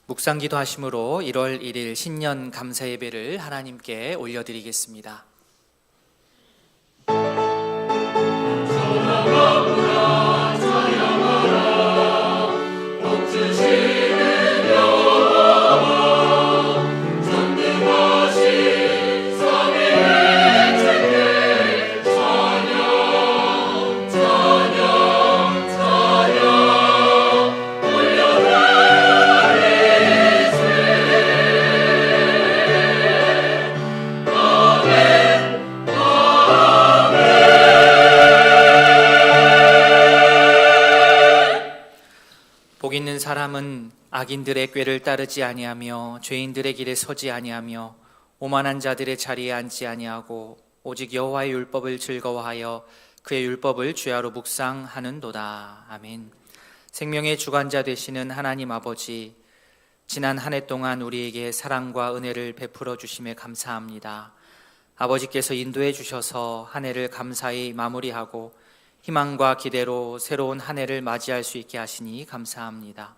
묵상기도 하심으로 1월 1일 신년 감사 예배를 하나님께 올려드리겠습니다. 복 있는 사람은 악인들의 꾀를 따르지 아니하며 죄인들의 길에 서지 아니하며 오만한 자들의 자리에 앉지 아니하고 오직 여호와의 율법을 즐거워하여 그의 율법을 주야로 묵상하는도다. 아멘. 생명의 주관자 되시는 하나님 아버지, 지난 한 해 동안 우리에게 사랑과 은혜를 베풀어 주심에 감사합니다. 아버지께서 인도해 주셔서 한 해를 감사히 마무리하고 희망과 기대로 새로운 한 해를 맞이할 수 있게 하시니 감사합니다.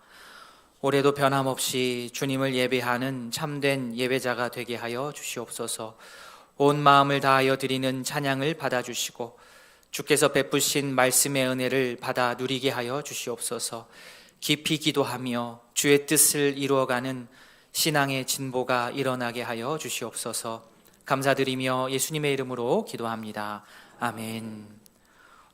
올해도 변함없이 주님을 예배하는 참된 예배자가 되게 하여 주시옵소서. 온 마음을 다하여 드리는 찬양을 받아주시고 주께서 베푸신 말씀의 은혜를 받아 누리게 하여 주시옵소서. 깊이 기도하며 주의 뜻을 이루어가는 신앙의 진보가 일어나게 하여 주시옵소서. 감사드리며 예수님의 이름으로 기도합니다. 아멘.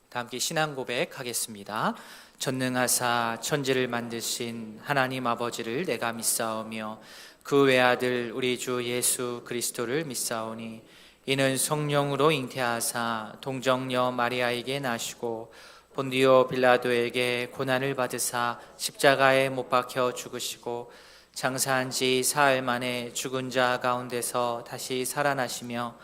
다 함께 신앙 고백하겠습니다. 전능하사 천지를 만드신 하나님 아버지를 내가 믿사오며 그 외아들 우리 주 예수 그리스도를 믿사오니 이는 성령으로 잉태하사 동정녀 마리아에게 나시고 본디오 빌라도에게 고난을 받으사 십자가에 못 박혀 죽으시고 장사한 지 사흘 만에 죽은 자 가운데서 다시 살아나시며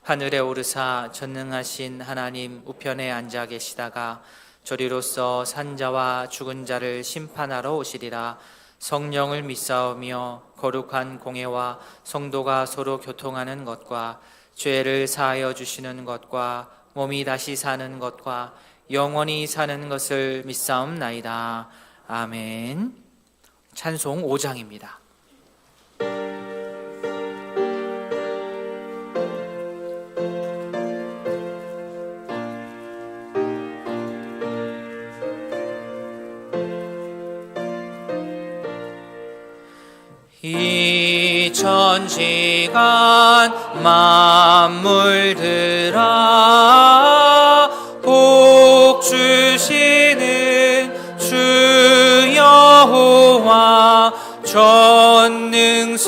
하늘에 오르사 전능하신 하나님 우편에 앉아 계시다가 저리로서 산자와 죽은 자를 심판하러 오시리라. 성령을 믿사오며 거룩한 공회와 성도가 서로 교통하는 것과 죄를 사하여 주시는 것과 몸이 다시 사는 것과 영원히 사는 것을 믿사옵나이다. 아멘. 찬송 5장입니다. 이 천지간 만물들아 복 주시는 주 여호와 전능성부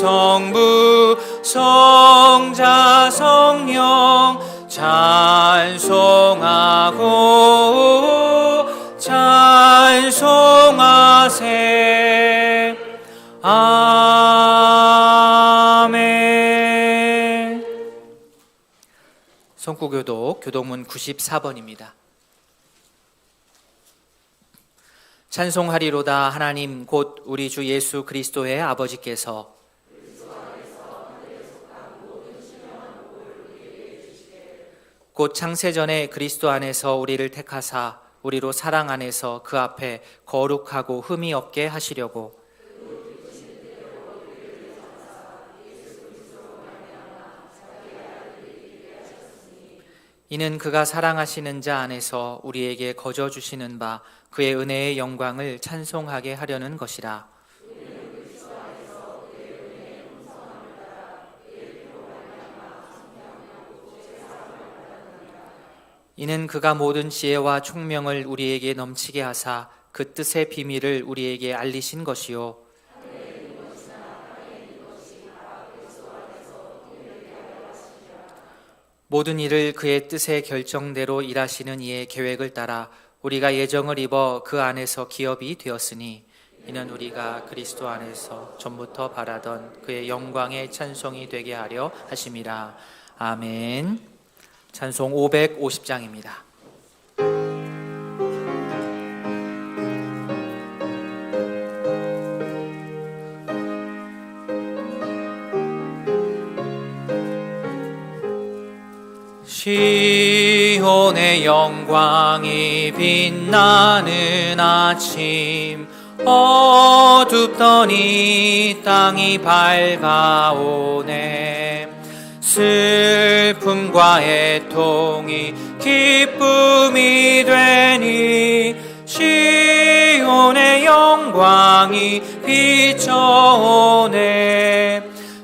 성자 성령 찬송하고 찬송하세. 아멘. 성구교독 교독문 94번입니다. 찬송하리로다. 하나님 곧 우리 주 예수 그리스도의 아버지께서 곧 창세전에 그리스도 안에서 우리를 택하사 우리로 사랑 안에서 그 앞에 거룩하고 흠이 없게 하시려고 이는 그가 사랑하시는 자 안에서 우리에게 거저 주시는 바 그의 은혜의 영광을 찬송하게 하려는 것이라. 이는 그가 모든 지혜와 총명을 우리에게 넘치게 하사 그 뜻의 비밀을 우리에게 알리신 것이요 모든 일을 그의 뜻의 결정대로 일하시는 이의 계획을 따라 우리가 예정을 입어 그 안에서 기업이 되었으니 이는 우리가 그리스도 안에서 전부터 바라던 그의 영광의 찬송이 되게 하려 하심이라. 아멘. 찬송 550장입니다. 시온의 영광이 빛나는 아침 어둡더니 땅이 밝아오네. 슬픔과 애통이 기쁨이 되니 시온의 영광이 비춰오네.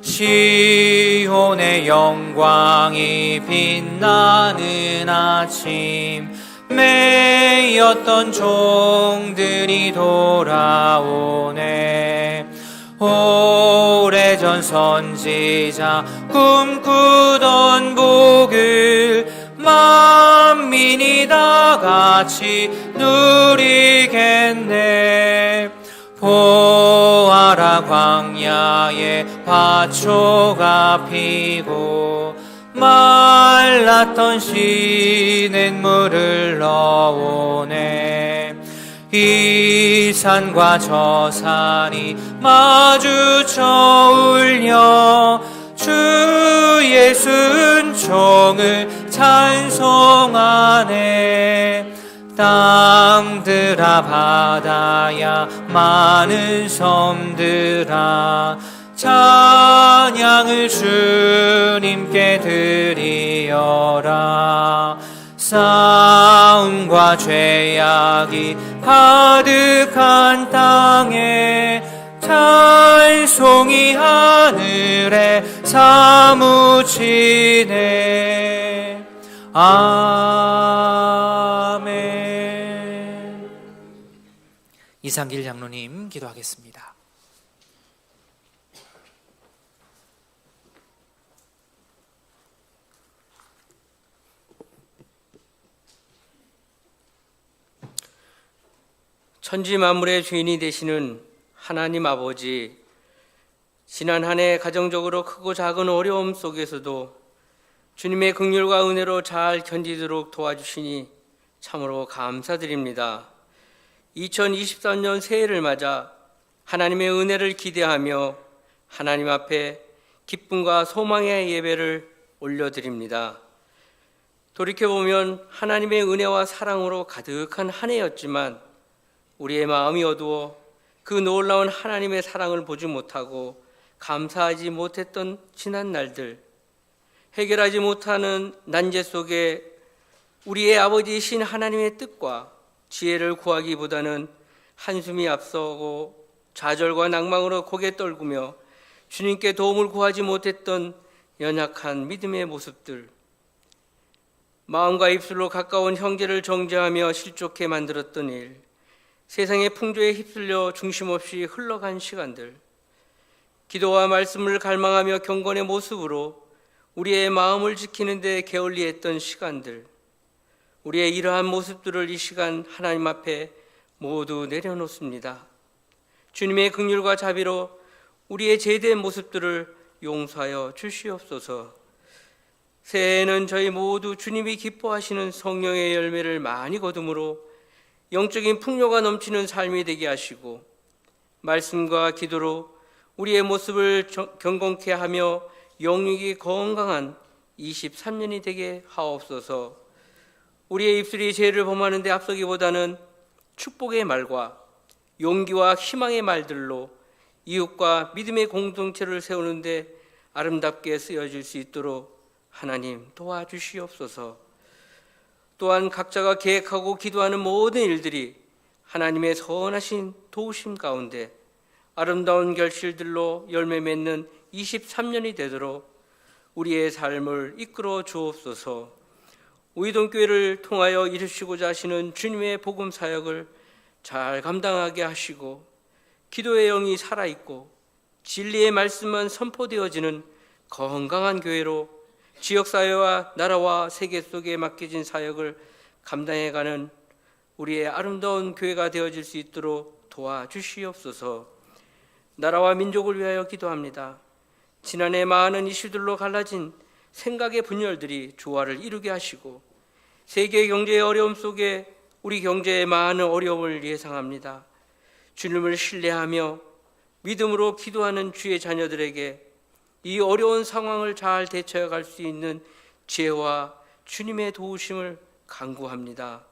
시온의 영광이 빛나는 아침, 매였던 종들이 돌아오네. 오래전 선지자 꿈꾸던 복을 만민이 다 같이 누리겠네. 보아라, 광야에 화초가 피고 말랐던 시냇물을 넣어오네. 이 산과 저 산이 마주쳐 울려 주 예수 은총을 찬송하네. 땅들아 바다야 많은 섬들아 찬양을 주님께 드리어라. 싸움과 죄악이 가득한 땅에 찬송이 하늘에 사무치네. 아멘. 이상길 장로님 기도하겠습니다. 천지 만물의 주인이 되시는 하나님 아버지, 지난 한 해 가정적으로 크고 작은 어려움 속에서도 주님의 긍휼과 은혜로 잘 견디도록 도와주시니 참으로 감사드립니다. 2023년 새해를 맞아 하나님의 은혜를 기대하며 하나님 앞에 기쁨과 소망의 예배를 올려드립니다. 돌이켜보면 하나님의 은혜와 사랑으로 가득한 한 해였지만 우리의 마음이 어두워 그 놀라운 하나님의 사랑을 보지 못하고 감사하지 못했던 지난 날들, 해결하지 못하는 난제 속에 우리의 아버지이신 하나님의 뜻과 지혜를 구하기보다는 한숨이 앞서고 좌절과 낭망으로 고개 떨구며 주님께 도움을 구하지 못했던 연약한 믿음의 모습들, 마음과 입술로 가까운 형제를 정죄하며 실족해 만들었던 일, 세상의 풍조에 휩쓸려 중심 없이 흘러간 시간들, 기도와 말씀을 갈망하며 경건의 모습으로 우리의 마음을 지키는 데 게을리했던 시간들, 우리의 이러한 모습들을 이 시간 하나님 앞에 모두 내려놓습니다. 주님의 긍휼과 자비로 우리의 제대한 모습들을 용서하여 주시옵소서. 새해에는 저희 모두 주님이 기뻐하시는 성령의 열매를 많이 거둠으로 영적인 풍요가 넘치는 삶이 되게 하시고 말씀과 기도로 우리의 모습을 경건케 하며 영육이 건강한 23년이 되게 하옵소서. 우리의 입술이 죄를 범하는 데 앞서기보다는 축복의 말과 용기와 희망의 말들로 이웃과 믿음의 공동체를 세우는 데 아름답게 쓰여질 수 있도록 하나님 도와주시옵소서. 또한 각자가 계획하고 기도하는 모든 일들이 하나님의 선하신 도우심 가운데 아름다운 결실들로 열매 맺는 23년이 되도록 우리의 삶을 이끌어 주옵소서. 우이동교회를 통하여 이루시고자 하시는 주님의 복음 사역을 잘 감당하게 하시고 기도의 영이 살아있고 진리의 말씀만 선포되어지는 건강한 교회로 지역사회와 나라와 세계 속에 맡겨진 사역을 감당해가는 우리의 아름다운 교회가 되어질 수 있도록 도와주시옵소서. 나라와 민족을 위하여 기도합니다. 지난해 많은 이슈들로 갈라진 생각의 분열들이 조화를 이루게 하시고 세계 경제의 어려움 속에 우리 경제의 많은 어려움을 예상합니다. 주님을 신뢰하며 믿음으로 기도하는 주의 자녀들에게 이 어려운 상황을 잘 대처해 갈 수 있는 지혜와 주님의 도우심을 간구합니다.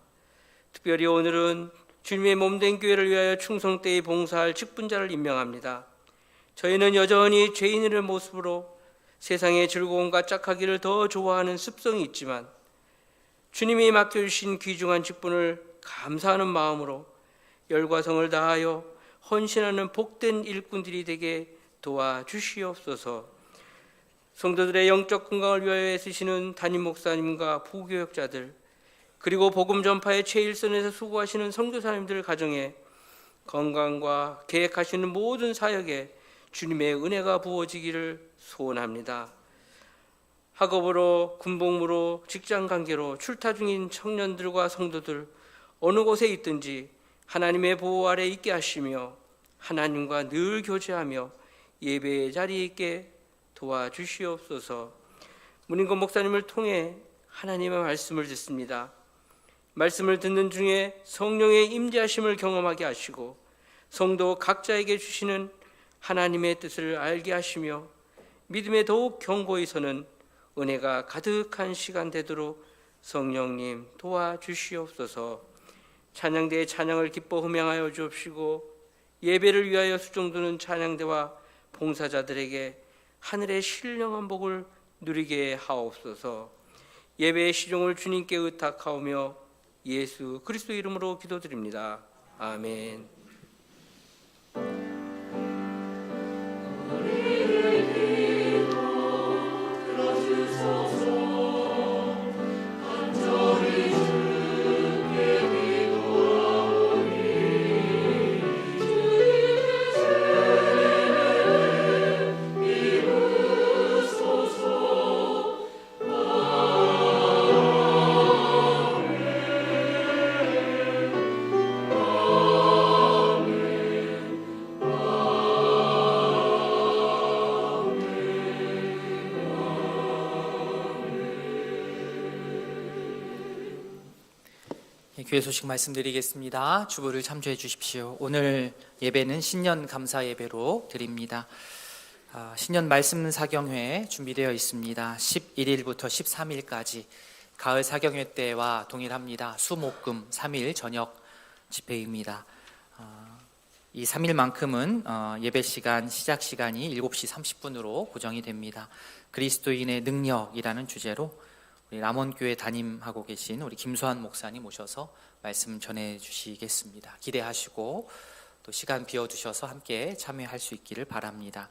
특별히 오늘은 주님의 몸된 교회를 위하여 충성되이 봉사할 직분자를 임명합니다. 저희는 여전히 죄인의 모습으로 세상의 즐거움과 짝하기를 더 좋아하는 습성이 있지만 주님이 맡겨주신 귀중한 직분을 감사하는 마음으로 열과 성을 다하여 헌신하는 복된 일꾼들이 되게 도와주시옵소서. 성도들의 영적 건강을 위하여 애쓰시는 담임 목사님과 부교역자들, 그리고 복음 전파의 최일선에서 수고하시는 선교사님들 가정에 건강과 계획하시는 모든 사역에 주님의 은혜가 부어지기를 소원합니다. 학업으로, 군복무로, 직장관계로 출타 중인 청년들과 성도들 어느 곳에 있든지 하나님의 보호 아래 있게 하시며 하나님과 늘 교제하며 예배의 자리에 있게 도와주시옵소서. 문인권 목사님을 통해 하나님의 말씀을 듣습니다. 말씀을 듣는 중에 성령의 임재하심을 경험하게 하시고 성도 각자에게 주시는 하나님의 뜻을 알게 하시며 믿음에 더욱 견고히 서는 은혜가 가득한 시간 되도록 성령님 도와주시옵소서. 찬양대의 찬양을 기뻐 흠양하여 주옵시고 예배를 위하여 수종드는 찬양대와 봉사자들에게 하늘의 신령한 복을 누리게 하옵소서. 예배의 시종을 주님께 의탁하오며 예수 그리스도 이름으로 기도드립니다. 아멘. 교회 소식 말씀드리겠습니다. 주보를 참조해 주십시오. 오늘 예배는 신년 감사 예배로 드립니다. 신년 말씀 사경회 준비되어 있습니다. 11일부터 13일까지 가을 사경회 때와 동일합니다. 수목금 3일 저녁 집회입니다. 이 3일만큼은 예배 시간, 시작 시간이 7시 30분으로 고정이 됩니다. 그리스도인의 능력이라는 주제로 우리 남원교회 담임하고 계신 우리 김수환 목사님 오셔서 말씀 전해 주시겠습니다. 기대하시고 또 시간 비워두셔서 함께 참여할 수 있기를 바랍니다.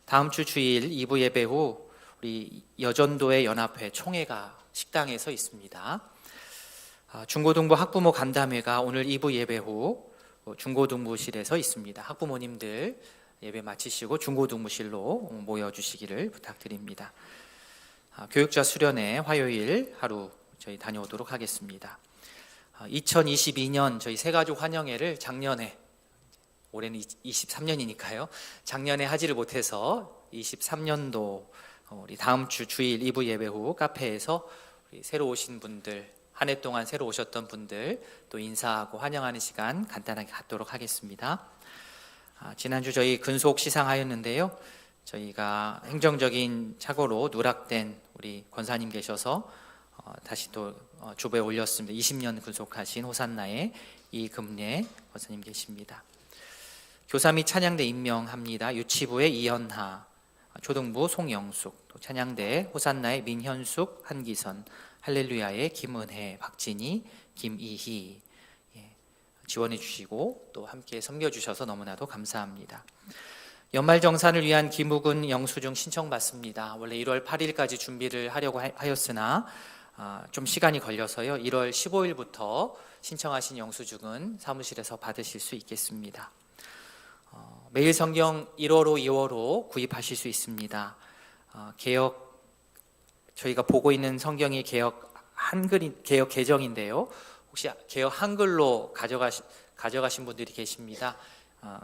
다음 주 주일 2부 예배 후 우리 여전도의 연합회 총회가 식당에서 있습니다. 중고등부 학부모 간담회가 오늘 2부 예배 후 중고등부실에서 있습니다. 학부모님들 예배 마치시고 중고등부실로 모여주시기를 부탁드립니다. 교육자 수련회 화요일 하루 저희 다녀오도록 하겠습니다. 2022년 저희 새가족 환영회를 작년에, 올해는 23년이니까요. 작년에 하지를 못해서 23년도 우리 다음 주 주일 2부 예배 후 카페에서 우리 새로 오신 분들, 한 해 동안 새로 오셨던 분들 또 인사하고 환영하는 시간 간단하게 갖도록 하겠습니다. 지난주 저희 근속 시상하였는데요. 저희가 행정적인 착오로 누락된 우리 권사님 계셔서 다시 또 주보에 올렸습니다. 20년 근속하신 호산나의 이금례 권사님 계십니다. 교사 및 찬양대 임명합니다. 유치부의 이현하, 초등부 송영숙, 또 찬양대 호산나의 민현숙, 한기선, 할렐루야의 김은혜, 박진희, 김이희 지원해 주시고 또 함께 섬겨주셔서 너무나도 감사합니다. 연말정산을 위한 기묵은 영수증 신청받습니다. 원래 1월 8일까지 준비를 하려고 하였으나 좀 시간이 걸려서요. 1월 15일부터 신청하신 영수증은 사무실에서 받으실 수 있겠습니다. 매일 성경 1호로 2호로 구입하실 수 있습니다. 개역, 저희가 보고 있는 성경이 개역 개정인데요. 혹시 개역 한글로 가져가신 분들이 계십니다.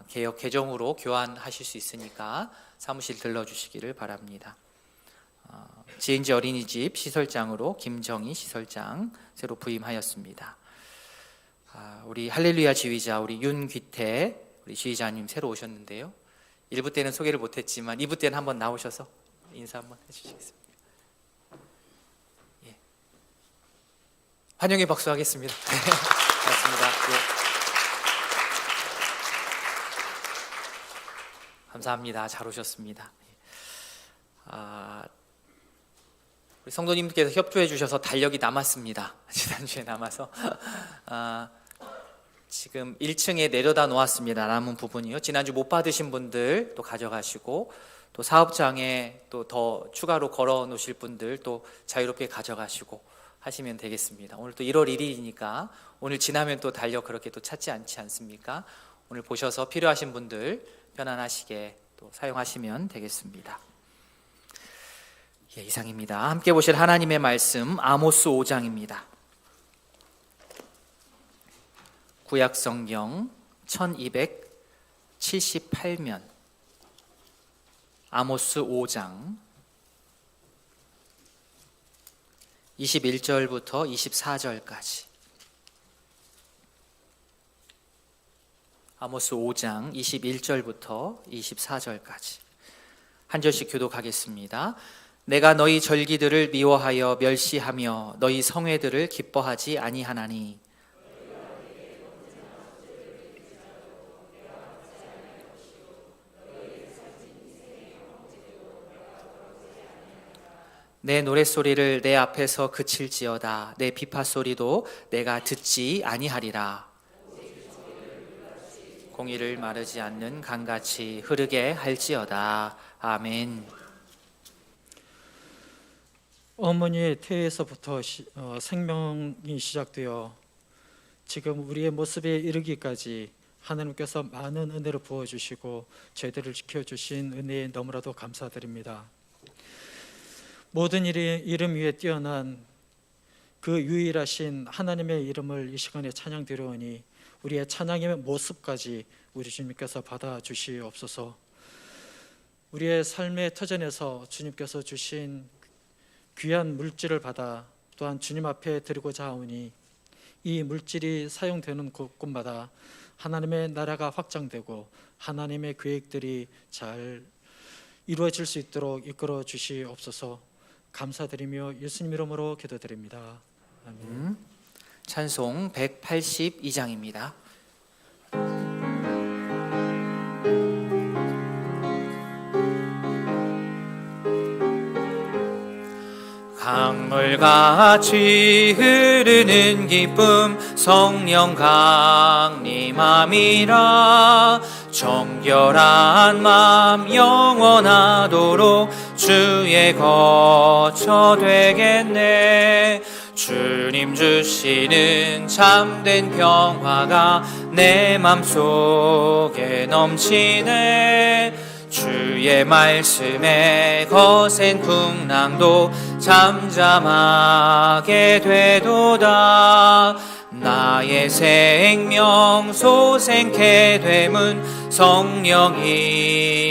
개역 개정으로 교환하실 수 있으니까 사무실 들러주시기를 바랍니다. 지은지 어린이집 시설장으로 김정희 시설장 새로 부임하였습니다. 우리 할렐루야 지휘자 우리 윤귀태 우리 지휘자님 새로 오셨는데요. 1부 때는 소개를 못했지만 2부 때는 한번 나오셔서 인사 한번 해주시겠습니다. 예. 환영의 박수 하겠습니다. 고맙습니다. 예. 감사합니다. 잘 오셨습니다. 우리 성도님께서 협조해 주셔서 달력이 남았습니다. 지난주에 남아서 지금 1층에 내려다 놓았습니다. 남은 부분이요. 지난주 못 받으신 분들 또 가져가시고, 또 사업장에 또 더 추가로 걸어 놓으실 분들 또 자유롭게 가져가시고 하시면 되겠습니다. 오늘 또 1월 1일이니까 오늘 지나면 또 달력 그렇게 또 찾지 않지 않습니까? 오늘 보셔서 필요하신 분들 편안하시게 또 사용하시면 되겠습니다. 예, 이상입니다. 함께 보실 하나님의 말씀 아모스 5장입니다. 구약성경 1278면 아모스 5장 21절부터 24절까지. 아모스 5장 21절부터 24절까지 한 절씩 교독하겠습니다. 내가 너희 절기들을 미워하여 멸시하며 너희 성회들을 기뻐하지 아니하나니 내 노랫소리를 내 앞에서 그칠지어다. 내 비파소리도 내가 듣지 아니하리라. 공의를 마르지 않는 강같이 흐르게 할지어다. 아멘. 어머니의 태에서부터 생명이 시작되어 지금 우리의 모습에 이르기까지 하나님께서 많은 은혜를 부어주시고 저희들을 지켜주신 은혜에 너무나도 감사드립니다. 모든 이름 위에 뛰어난 그 유일하신 하나님의 이름을 이 시간에 찬양드려오니 우리의 찬양의 모습까지 우리 주님께서 받아주시옵소서. 우리의 삶의 터전에서 주님께서 주신 귀한 물질을 받아 또한 주님 앞에 드리고자 하오니 이 물질이 사용되는 곳곳마다 하나님의 나라가 확장되고 하나님의 계획들이 잘 이루어질 수 있도록 이끌어 주시옵소서. 감사드리며 예수님 이름으로 기도드립니다. 아멘. 찬송 182장입니다. 강물같이 흐르는 기쁨 성령 강림함이라. 정결한 마음 영원하도록 주의 거처 되겠네. 주님 주시는 참된 평화가 내 맘속에 넘치네. 주의 말씀에 거센 풍랑도 잠잠하게 되도다. 나의 생명 소생케 됨은 성령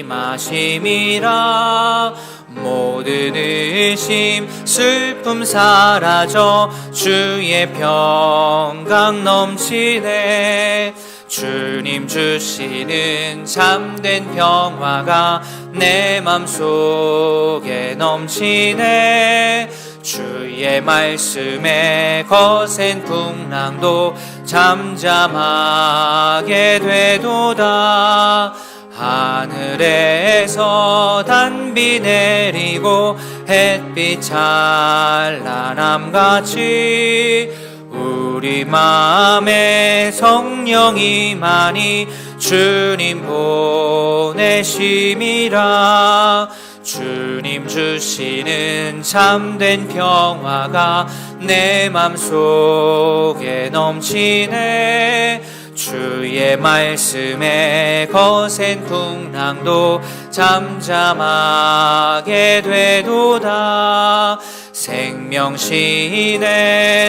임하심이라. 모든 의심 슬픔 사라져 주의 평강 넘치네. 주님 주시는 참된 평화가 내 맘속에 넘치네. 주의 말씀에 거센 풍랑도 잠잠하게 되도다. 하늘에서 단비 내리고 햇빛 찬란함같이 우리 마음에 성령이 많이 주님 보내심이라. 주님 주시는 참된 평화가 내 맘속에 넘치네. 주의 말씀에 거센 풍랑도 잠잠하게 되도다. 생명신에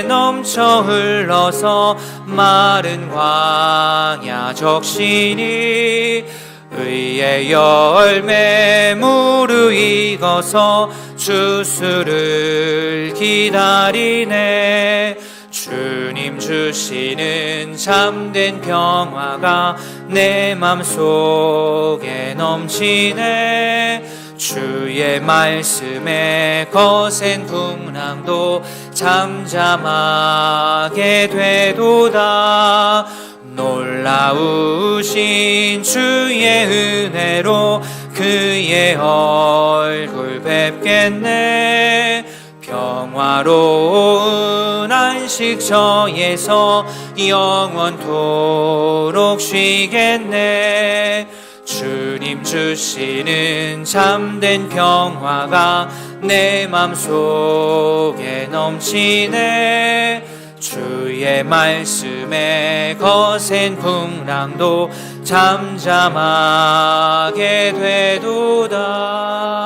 넘쳐 흘러서 마른 광야 적시니 의의 열매 무르익어서 주수를 기다리네. 주님 주시는 참된 평화가 내 맘속에 넘치네. 주의 말씀에 거센 풍랑도 잠잠하게 되도다. 놀라우신 주의 은혜로 그의 얼굴 뵙겠네. 평화로운 안식처에서 영원토록 쉬겠네. 주님 주시는 참된 평화가 내 맘속에 넘치네. 주의 말씀에 거센 풍랑도 잠잠하게 되도다.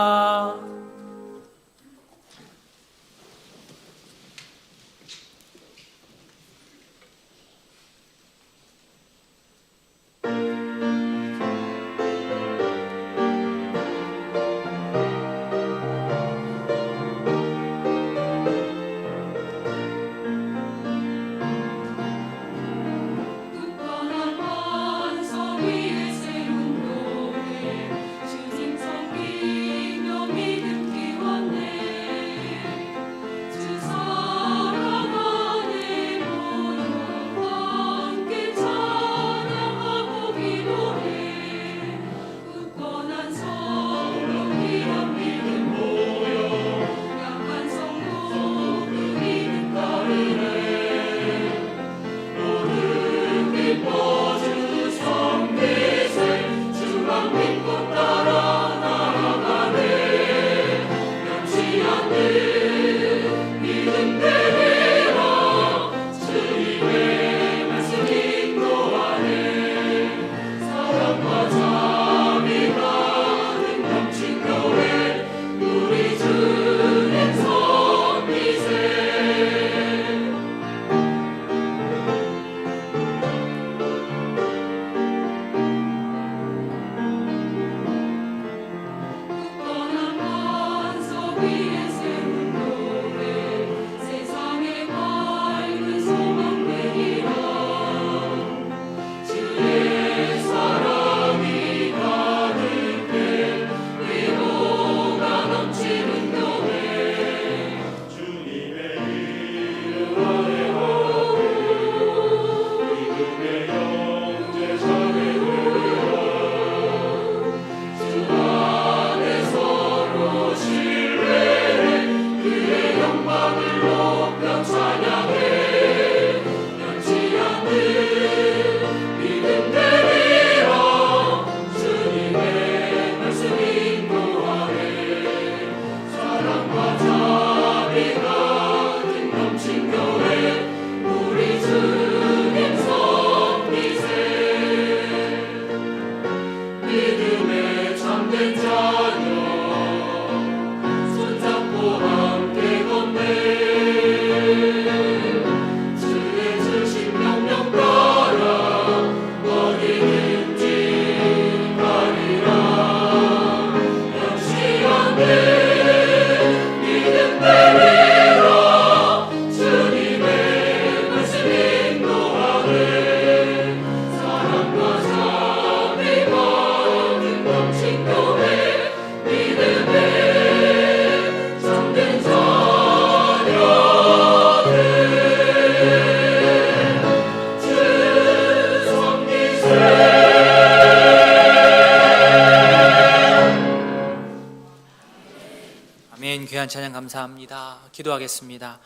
귀한 찬양 감사합니다. 기도하겠습니다.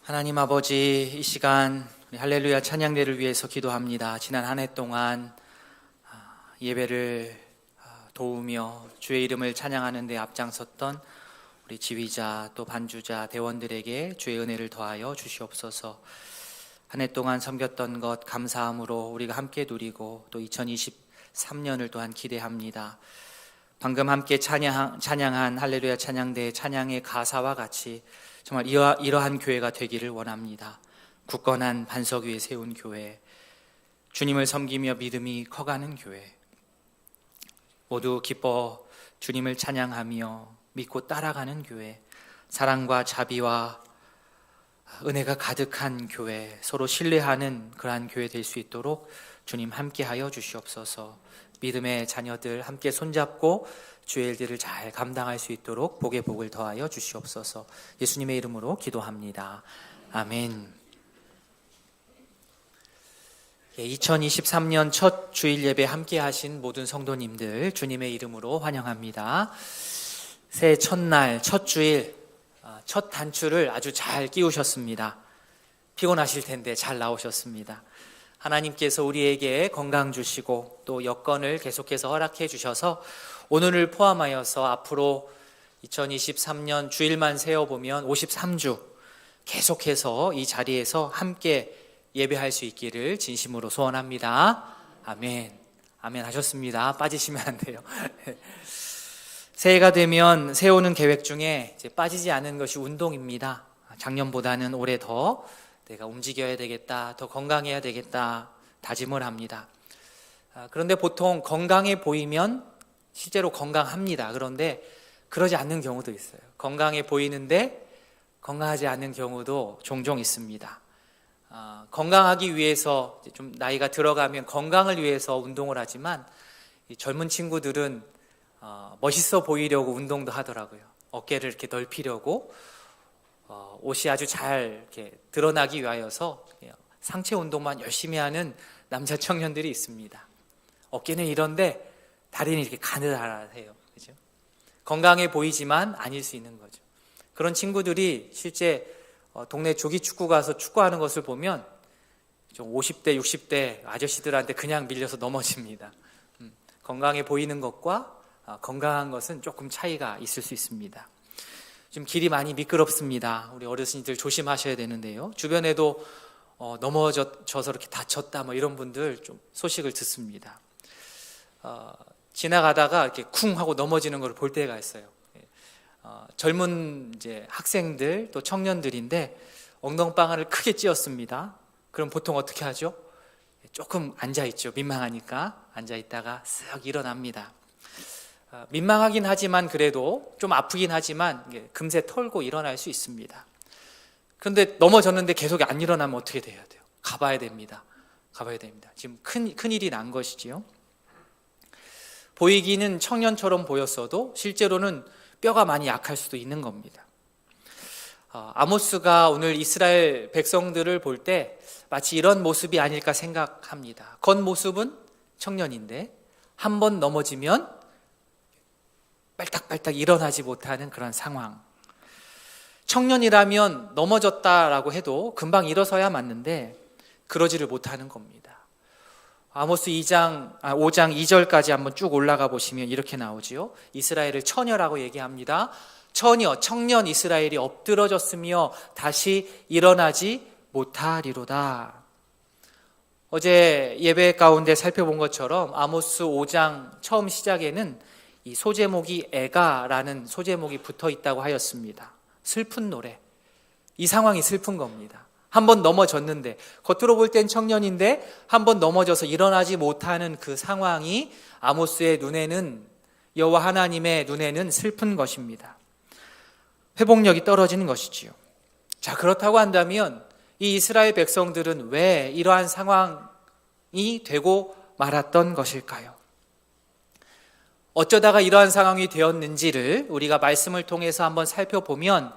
하나님 아버지, 이 시간 할렐루야 찬양대를 위해서 기도합니다. 지난 한 해 동안 예배를 도우며 주의 이름을 찬양하는 데 앞장섰던 우리 지휘자 또 반주자 대원들에게 주의 은혜를 더하여 주시옵소서. 한 해 동안 섬겼던 것 감사함으로 우리가 함께 누리고 또 2023년을 또한 기대합니다. 방금 함께 찬양한 할렐루야 찬양대의 찬양의 가사와 같이 정말 이러한 교회가 되기를 원합니다. 굳건한 반석 위에 세운 교회, 주님을 섬기며 믿음이 커가는 교회, 모두 기뻐 주님을 찬양하며 믿고 따라가는 교회, 사랑과 자비와 은혜가 가득한 교회, 서로 신뢰하는 그러한 교회 될 수 있도록 주님 함께하여 주시옵소서. 믿음의 자녀들 함께 손잡고 주의 일들을 잘 감당할 수 있도록 복의 복을 더하여 주시옵소서. 예수님의 이름으로 기도합니다. 아멘. 2023년 첫 주일 예배 함께 하신 모든 성도님들 주님의 이름으로 환영합니다. 새해 첫날, 첫 주일, 첫 단추를 아주 잘 끼우셨습니다. 피곤하실 텐데 잘 나오셨습니다. 하나님께서 우리에게 건강 주시고 또 여건을 계속해서 허락해 주셔서 오늘을 포함하여서 앞으로 2023년 주일만 세어보면 53주 계속해서 이 자리에서 함께 예배할 수 있기를 진심으로 소원합니다. 아멘. 아멘 하셨습니다. 빠지시면 안 돼요. 새해가 되면 세우는 계획 중에 이제 빠지지 않은 것이 운동입니다. 작년보다는 올해 더 내가 움직여야 되겠다, 더 건강해야 되겠다 다짐을 합니다. 그런데 보통 건강해 보이면 실제로 건강합니다. 그런데 그러지 않는 경우도 있어요. 건강해 보이는데 건강하지 않는 경우도 종종 있습니다. 건강하기 위해서 좀 나이가 들어가면 건강을 위해서 운동을 하지만 이 젊은 친구들은 멋있어 보이려고 운동도 하더라고요. 어깨를 이렇게 넓히려고 옷이 아주 잘 이렇게 드러나기 위하여서 상체 운동만 열심히 하는 남자 청년들이 있습니다. 어깨는 이런데 다리는 이렇게 가느다라해요. 그죠? 건강해 보이지만 아닐 수 있는 거죠. 그런 친구들이 실제 동네 조기 축구 가서 축구하는 것을 보면 좀 50대, 60대 아저씨들한테 그냥 밀려서 넘어집니다. 건강해 보이는 것과 건강한 것은 조금 차이가 있을 수 있습니다. 지금 길이 많이 미끄럽습니다. 우리 어르신들 조심하셔야 되는데요. 주변에도 넘어져서 이렇게 다쳤다 뭐 이런 분들 좀 소식을 듣습니다. 지나가다가 이렇게 쿵 하고 넘어지는 걸 볼 때가 있어요. 젊은 이제 학생들 또 청년들인데 엉덩방아를 크게 찧었습니다. 그럼 보통 어떻게 하죠? 조금 앉아있죠. 민망하니까 앉아있다가 쓱 일어납니다. 민망하긴 하지만 그래도 좀 아프긴 하지만 금세 털고 일어날 수 있습니다. 그런데 넘어졌는데 계속 안 일어나면 어떻게 돼야 돼요? 가봐야 됩니다. 지금 큰일이 난 것이지요. 보이기는 청년처럼 보였어도 실제로는 뼈가 많이 약할 수도 있는 겁니다. 아모스가 오늘 이스라엘 백성들을 볼 때 마치 이런 모습이 아닐까 생각합니다. 겉모습은 청년인데 한 번 넘어지면 빨딱빨딱 일어나지 못하는 그런 상황. 청년이라면 넘어졌다라고 해도 금방 일어서야 맞는데 그러지를 못하는 겁니다. 아모스 5장 2절까지 한번 쭉 올라가 보시면 이렇게 나오지요. 이스라엘을 처녀라고 얘기합니다. 처녀, 청년 이스라엘이 엎드러졌으며 다시 일어나지 못하리로다. 어제 예배 가운데 살펴본 것처럼 아모스 5장 처음 시작에는 이 소제목이 애가라는 소제목이 붙어 있다고 하였습니다. 슬픈 노래. 이 상황이 슬픈 겁니다. 한 번 넘어졌는데 겉으로 볼 땐 청년인데 한 번 넘어져서 일어나지 못하는 그 상황이 아모스의 눈에는 여호와 하나님의 눈에는 슬픈 것입니다. 회복력이 떨어지는 것이지요. 자, 그렇다고 한다면 이 이스라엘 백성들은 왜 이러한 상황이 되고 말았던 것일까요? 어쩌다가 이러한 상황이 되었는지를 우리가 말씀을 통해서 한번 살펴보면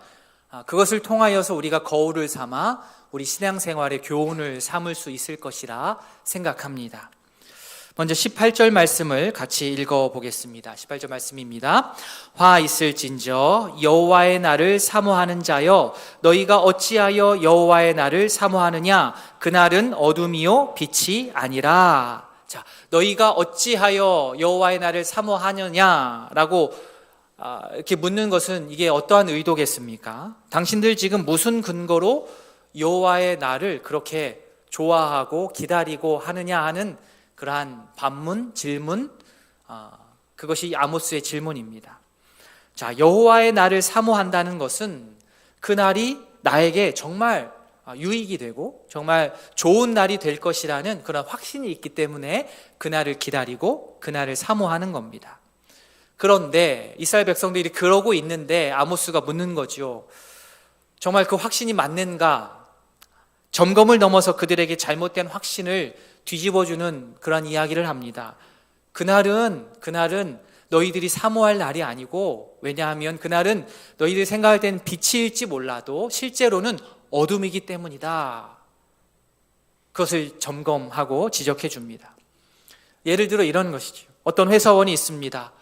그것을 통하여서 우리가 거울을 삼아 우리 신앙생활의 교훈을 삼을 수 있을 것이라 생각합니다. 먼저 18절 말씀을 같이 읽어보겠습니다. 18절 말씀입니다. 화 있을진저 여호와의 날을 사모하는 자여 너희가 어찌하여 여호와의 날을 사모하느냐 그날은 어둠이요 빛이 아니라. 자, 너희가 어찌하여 여호와의 날을 사모하느냐라고 이렇게 묻는 것은 이게 어떠한 의도겠습니까? 당신들 지금 무슨 근거로 여호와의 날을 그렇게 좋아하고 기다리고 하느냐 하는 그러한 반문, 질문, 그것이 아모스의 질문입니다. 자, 여호와의 날을 사모한다는 것은 그 날이 나에게 정말 유익이 되고 정말 좋은 날이 될 것이라는 그런 확신이 있기 때문에 그 날을 기다리고 그 날을 사모하는 겁니다. 그런데 이스라엘 백성들이 그러고 있는데 아모스가 묻는 거죠. 정말 그 확신이 맞는가 점검을 넘어서 그들에게 잘못된 확신을 뒤집어주는 그런 이야기를 합니다. 그날은 너희들이 사모할 날이 아니고, 왜냐하면 그날은 너희들이 생각할 때는 빛일지 몰라도 실제로는 어둠이기 때문이다. 그것을 점검하고 지적해 줍니다. 예를 들어 이런 것이죠. 어떤 회사원이 있습니다.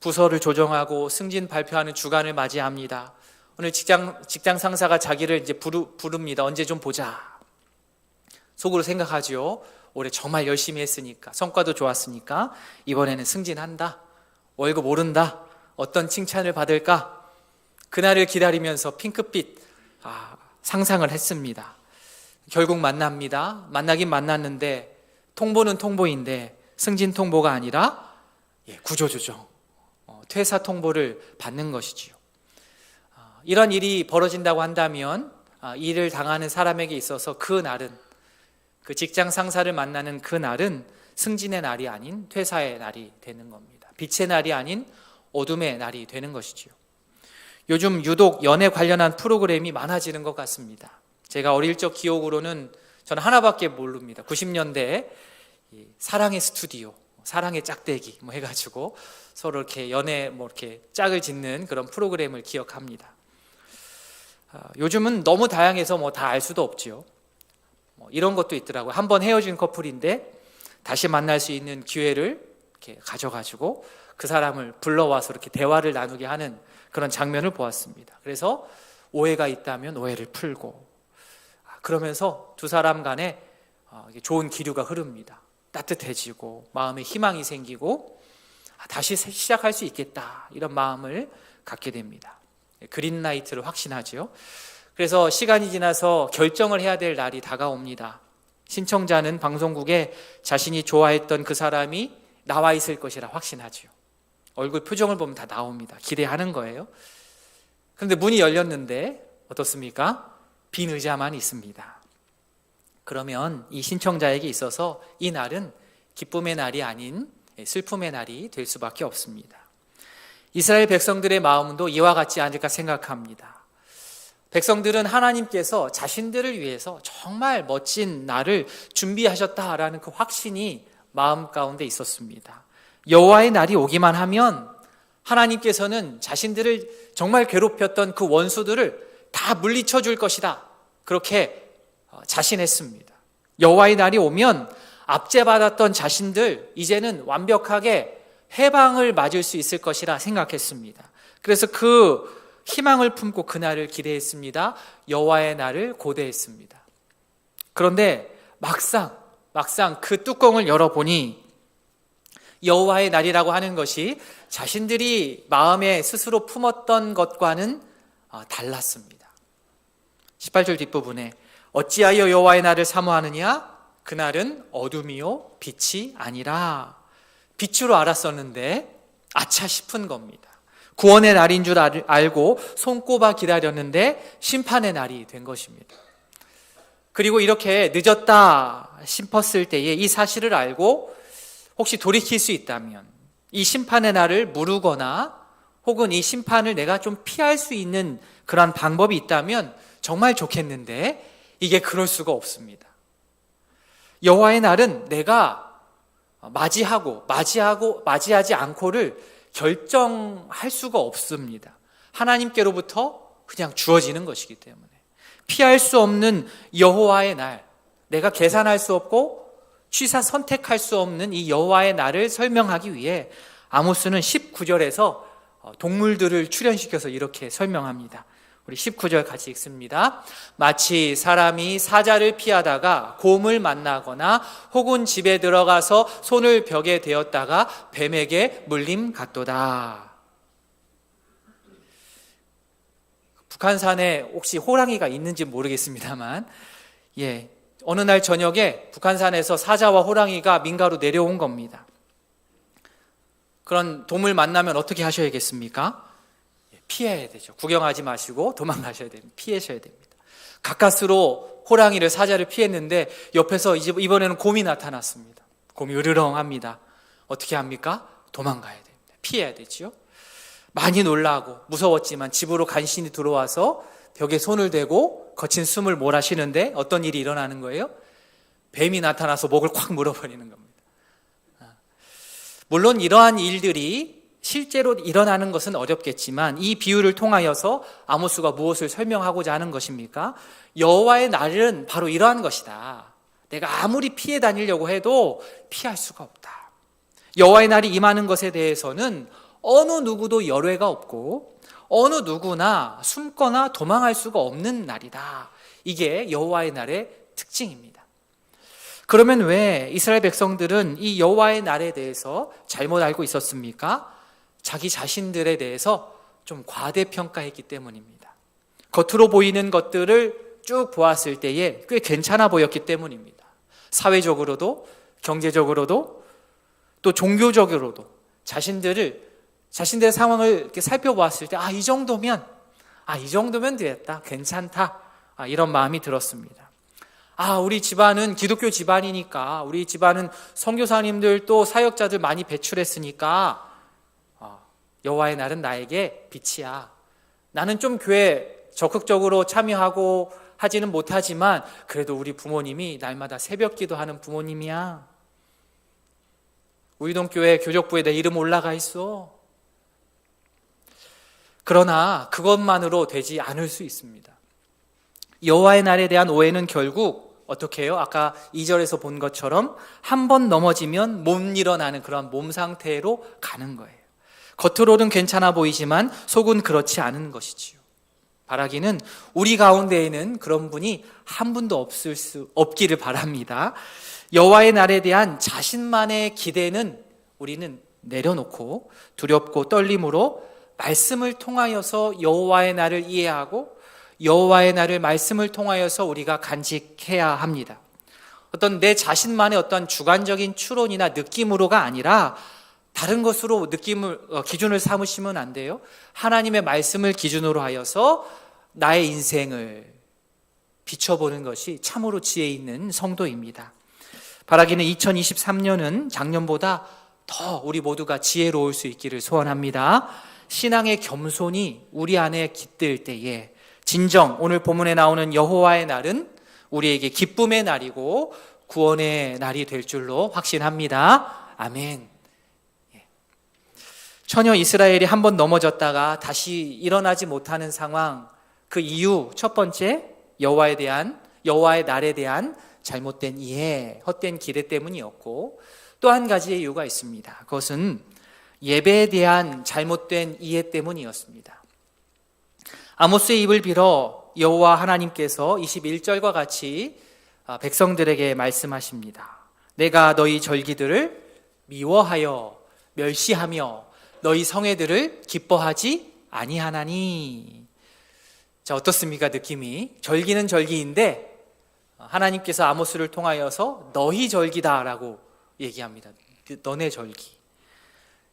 부서를 조정하고 승진 발표하는 주간을 맞이합니다. 오늘 직장 상사가 자기를 이제 부릅니다. 언제 좀 보자. 속으로 생각하죠. 올해 정말 열심히 했으니까, 성과도 좋았으니까 이번에는 승진한다. 월급 오른다. 어떤 칭찬을 받을까? 그날을 기다리면서 핑크빛 상상을 했습니다. 결국 만납니다. 만나긴 만났는데 통보는 통보인데 승진 통보가 아니라 구조조정, 퇴사 통보를 받는 것이지요. 이런 일이 벌어진다고 한다면 일을 당하는 사람에게 있어서 그 날은, 그 직장 상사를 만나는 그 날은 승진의 날이 아닌 퇴사의 날이 되는 겁니다. 빛의 날이 아닌 어둠의 날이 되는 것이지요. 요즘 유독 연애 관련한 프로그램이 많아지는 것 같습니다. 제가 어릴 적 기억으로는 저는 하나밖에 모릅니다. 90년대에 사랑의 스튜디오, 사랑의 짝대기 해가지고 서로 이렇게 연애 이렇게 짝을 짓는 그런 프로그램을 기억합니다. 요즘은 너무 다양해서 다 알 수도 없지요. 이런 것도 있더라고요. 한번 헤어진 커플인데 다시 만날 수 있는 기회를 이렇게 가져가지고 그 사람을 불러와서 이렇게 대화를 나누게 하는 그런 장면을 보았습니다. 그래서 오해가 있다면 오해를 풀고, 그러면서 두 사람 간에 좋은 기류가 흐릅니다. 따뜻해지고 마음에 희망이 생기고 다시 시작할 수 있겠다, 이런 마음을 갖게 됩니다. 그린라이트를 확신하죠. 그래서 시간이 지나서 결정을 해야 될 날이 다가옵니다. 신청자는 방송국에 자신이 좋아했던 그 사람이 나와 있을 것이라 확신하죠. 얼굴 표정을 보면 다 나옵니다. 기대하는 거예요. 그런데 문이 열렸는데 어떻습니까? 빈 의자만 있습니다. 그러면 이 신청자에게 있어서 이 날은 기쁨의 날이 아닌 슬픔의 날이 될 수밖에 없습니다. 이스라엘 백성들의 마음도 이와 같지 않을까 생각합니다. 백성들은 하나님께서 자신들을 위해서 정말 멋진 날을 준비하셨다라는 그 확신이 마음 가운데 있었습니다. 여호와의 날이 오기만 하면 하나님께서는 자신들을 정말 괴롭혔던 그 원수들을 다 물리쳐 줄 것이다, 그렇게 자신했습니다. 여호와의 날이 오면 압제받았던 자신들 이제는 완벽하게 해방을 맞을 수 있을 것이라 생각했습니다. 그래서 그 희망을 품고 그날을 기대했습니다. 여호와의 날을 고대했습니다. 그런데 막상 그 뚜껑을 열어보니 여호와의 날이라고 하는 것이 자신들이 마음에 스스로 품었던 것과는 달랐습니다. 18절 뒷부분에 어찌하여 여호와의 날을 사모하느냐? 그날은 어둠이요 빛이 아니라. 빛으로 알았었는데 아차 싶은 겁니다. 구원의 날인 줄 알고 손꼽아 기다렸는데 심판의 날이 된 것입니다. 그리고 이렇게 늦었다 싶었을 때에 이 사실을 알고 혹시 돌이킬 수 있다면 이 심판의 날을 무르거나 혹은 이 심판을 내가 좀 피할 수 있는 그런 방법이 있다면 정말 좋겠는데 이게 그럴 수가 없습니다. 여호와의 날은 내가 맞이하지 않고를 결정할 수가 없습니다. 하나님께로부터 그냥 주어지는 것이기 때문에 피할 수 없는 여호와의 날, 내가 계산할 수 없고 취사 선택할 수 없는 이 여호와의 날을 설명하기 위해 아모스는 19절에서 동물들을 출연시켜서 이렇게 설명합니다. 우리 19절 같이 읽습니다. 마치 사람이 사자를 피하다가 곰을 만나거나 혹은 집에 들어가서 손을 벽에 대었다가 뱀에게 물림 같도다. 북한산에 혹시 호랑이가 있는지 모르겠습니다만, 어느 날 저녁에 북한산에서 사자와 호랑이가 민가로 내려온 겁니다. 그런 동물 만나면 어떻게 하셔야겠습니까? 피해야 되죠. 구경하지 마시고 도망가셔야 됩니다. 피하셔야 됩니다. 가까스로 호랑이를, 사자를 피했는데 옆에서 이번에는 곰이 나타났습니다. 곰이 으르렁합니다. 어떻게 합니까? 도망가야 됩니다. 피해야 되죠. 많이 놀라고 무서웠지만 집으로 간신히 들어와서 벽에 손을 대고 거친 숨을 몰아쉬는데 어떤 일이 일어나는 거예요? 뱀이 나타나서 목을 콱 물어버리는 겁니다. 물론 이러한 일들이 실제로 일어나는 것은 어렵겠지만 이 비유를 통하여서 아모스가 무엇을 설명하고자 하는 것입니까? 여호와의 날은 바로 이러한 것이다. 내가 아무리 피해 다니려고 해도 피할 수가 없다. 여호와의 날이 임하는 것에 대해서는 어느 누구도 열외가 없고 어느 누구나 숨거나 도망할 수가 없는 날이다. 이게 여호와의 날의 특징입니다. 그러면 왜 이스라엘 백성들은 이 여호와의 날에 대해서 잘못 알고 있었습니까? 자기 자신들에 대해서 좀 과대평가했기 때문입니다. 겉으로 보이는 것들을 쭉 보았을 때에 꽤 괜찮아 보였기 때문입니다. 사회적으로도 경제적으로도 또 종교적으로도 자신들의 상황을 이렇게 살펴보았을 때 이 정도면 되겠다, 괜찮다, 이런 마음이 들었습니다. 우리 집안은 기독교 집안이니까, 우리 집안은 선교사님들 또 사역자들 많이 배출했으니까 여호와의 날은 나에게 빛이야. 나는 좀 교회 적극적으로 참여하고 하지는 못하지만 그래도 우리 부모님이 날마다 새벽 기도하는 부모님이야. 우이동교회 교적부에 내 이름 올라가 있어. 그러나 그것만으로 되지 않을 수 있습니다. 여호와의 날에 대한 오해는 결국 어떻게 해요? 아까 2절에서 본 것처럼 한 번 넘어지면 못 일어나는 그런 몸 상태로 가는 거예요. 겉으로는 괜찮아 보이지만 속은 그렇지 않은 것이지요. 바라기는 우리 가운데에는 그런 분이 한 분도 없기를 바랍니다. 여호와의 날에 대한 자신만의 기대는 우리는 내려놓고 두렵고 떨림으로 말씀을 통하여서 여호와의 날을 이해하고 여호와의 날을 말씀을 통하여서 우리가 간직해야 합니다. 어떤 내 자신만의 어떤 주관적인 추론이나 느낌으로가 아니라 다른 것으로 기준을 삼으시면 안 돼요. 하나님의 말씀을 기준으로 하여서 나의 인생을 비춰보는 것이 참으로 지혜 있는 성도입니다. 바라기는 2023년은 작년보다 더 우리 모두가 지혜로울 수 있기를 소원합니다. 신앙의 겸손이 우리 안에 깃들 때에 진정 오늘 본문에 나오는 여호와의 날은 우리에게 기쁨의 날이고 구원의 날이 될 줄로 확신합니다. 아멘. 처녀 이스라엘이 한번 넘어졌다가 다시 일어나지 못하는 상황, 그 이유 첫 번째, 여호와의 날에 대한 잘못된 이해, 헛된 기대 때문이었고 또 한 가지의 이유가 있습니다. 그것은 예배에 대한 잘못된 이해 때문이었습니다. 아모스의 입을 빌어 여호와 하나님께서 21절과 같이 백성들에게 말씀하십니다. 내가 너희 절기들을 미워하여 멸시하며 너희 성회들을 기뻐하지 아니하나니. 자, 어떻습니까? 느낌이. 절기는 절기인데 하나님께서 아모스를 통하여서 너희 절기다라고 얘기합니다. 너네 절기.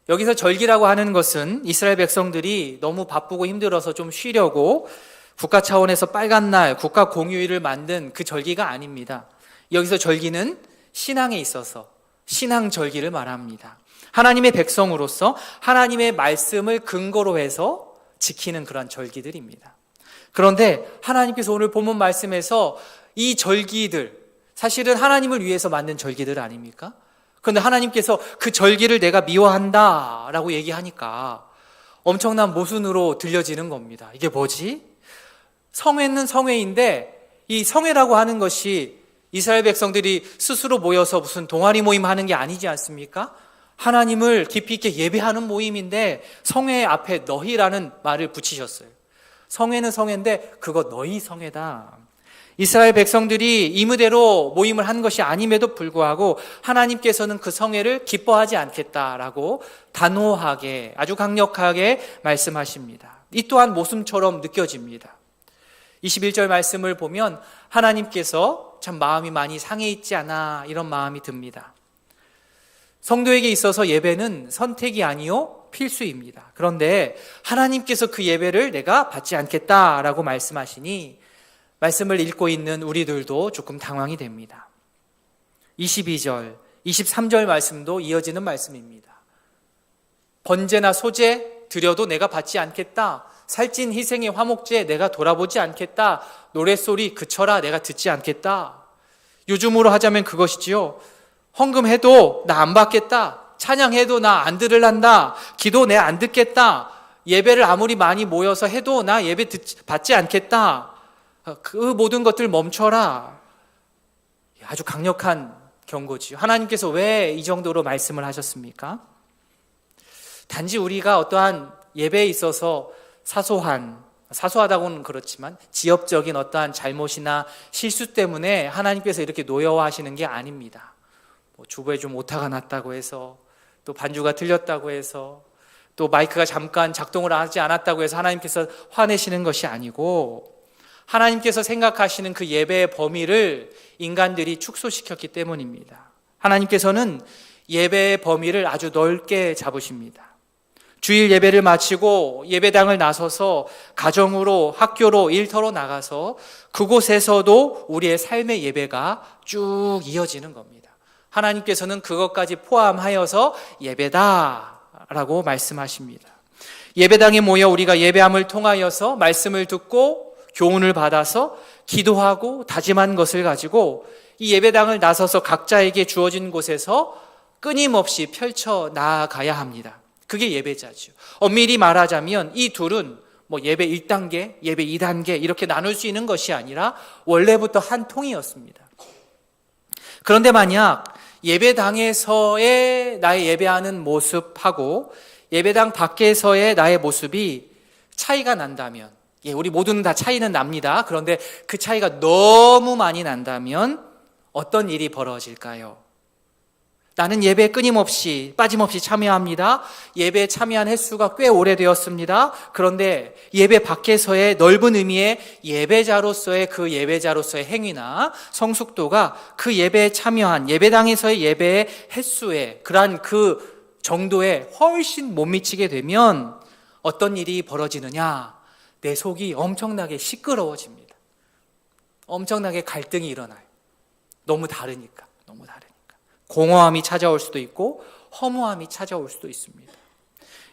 여기서 절기라고 하는 것은 이스라엘 백성들이 너무 바쁘고 힘들어서 좀 쉬려고 국가 차원에서 빨간 날, 국가 공휴일을 만든 그 절기가 아닙니다. 여기서 절기는 신앙에 있어서 신앙 절기를 말합니다. 하나님의 백성으로서 하나님의 말씀을 근거로 해서 지키는 그런 절기들입니다. 그런데 하나님께서 오늘 본문 말씀에서 이 절기들, 사실은 하나님을 위해서 만든 절기들 아닙니까? 그런데 하나님께서 그 절기를 내가 미워한다 라고 얘기하니까 엄청난 모순으로 들려지는 겁니다. 이게 뭐지? 성회는 성회인데 이 성회라고 하는 것이 이스라엘 백성들이 스스로 모여서 무슨 동아리 모임 하는 게 아니지 않습니까? 하나님을 깊이 있게 예배하는 모임인데 성회 앞에 너희라는 말을 붙이셨어요. 성회는 성회인데 그거 너희 성회다. 이스라엘 백성들이 임의대로 모임을 한 것이 아님에도 불구하고 하나님께서는 그 성회를 기뻐하지 않겠다라고 단호하게 아주 강력하게 말씀하십니다. 이 또한 모순처럼 느껴집니다. 21절 말씀을 보면 하나님께서 참 마음이 많이 상해 있지 않아 이런 마음이 듭니다. 성도에게 있어서 예배는 선택이 아니요 필수입니다. 그런데 하나님께서 그 예배를 내가 받지 않겠다라고 말씀하시니 말씀을 읽고 있는 우리들도 조금 당황이 됩니다. 22절, 23절 말씀도 이어지는 말씀입니다. 번제나 소제 드려도 내가 받지 않겠다. 살찐 희생의 화목제 내가 돌아보지 않겠다. 노랫소리 그쳐라 내가 듣지 않겠다. 요즘으로 하자면 그것이지요. 헌금해도 나 안 받겠다. 찬양해도 나 안 들을란다. 기도 내 안 듣겠다. 예배를 아무리 많이 모여서 해도 나 예배 받지 않겠다. 그 모든 것들 멈춰라. 아주 강력한 경고지요. 하나님께서 왜 이 정도로 말씀을 하셨습니까? 단지 우리가 어떠한 예배에 있어서 사소하다고는 그렇지만 지엽적인 어떠한 잘못이나 실수 때문에 하나님께서 이렇게 노여워하시는 게 아닙니다. 주부에 좀 오타가 났다고 해서, 또 반주가 틀렸다고 해서, 또 마이크가 잠깐 작동을 하지 않았다고 해서 하나님께서 화내시는 것이 아니고, 하나님께서 생각하시는 그 예배의 범위를 인간들이 축소시켰기 때문입니다. 하나님께서는 예배의 범위를 아주 넓게 잡으십니다. 주일 예배를 마치고 예배당을 나서서 가정으로, 학교로, 일터로 나가서 그곳에서도 우리의 삶의 예배가 쭉 이어지는 겁니다. 하나님께서는 그것까지 포함하여서 예배다라고 말씀하십니다. 예배당에 모여 우리가 예배함을 통하여서 말씀을 듣고 교훈을 받아서 기도하고 다짐한 것을 가지고 이 예배당을 나서서 각자에게 주어진 곳에서 끊임없이 펼쳐 나아가야 합니다. 그게 예배자죠. 엄밀히 말하자면 이 둘은 예배 1단계, 예배 2단계 이렇게 나눌 수 있는 것이 아니라 원래부터 한 통이었습니다. 그런데 만약 예배당에서의 나의 예배하는 모습하고 예배당 밖에서의 나의 모습이 차이가 난다면, 우리 모두는 다 차이는 납니다. 그런데 그 차이가 너무 많이 난다면 어떤 일이 벌어질까요? 나는 예배에 끊임없이 빠짐없이 참여합니다. 예배에 참여한 횟수가 꽤 오래되었습니다. 그런데 예배 밖에서의 넓은 의미의 예배자로서의 그 예배자로서의 행위나 성숙도가 그 예배에 참여한 예배당에서의 예배의 횟수에 그러한 그 정도에 훨씬 못 미치게 되면 어떤 일이 벌어지느냐? 내 속이 엄청나게 시끄러워집니다. 엄청나게 갈등이 일어나요. 너무 다르니까. 공허함이 찾아올 수도 있고 허무함이 찾아올 수도 있습니다.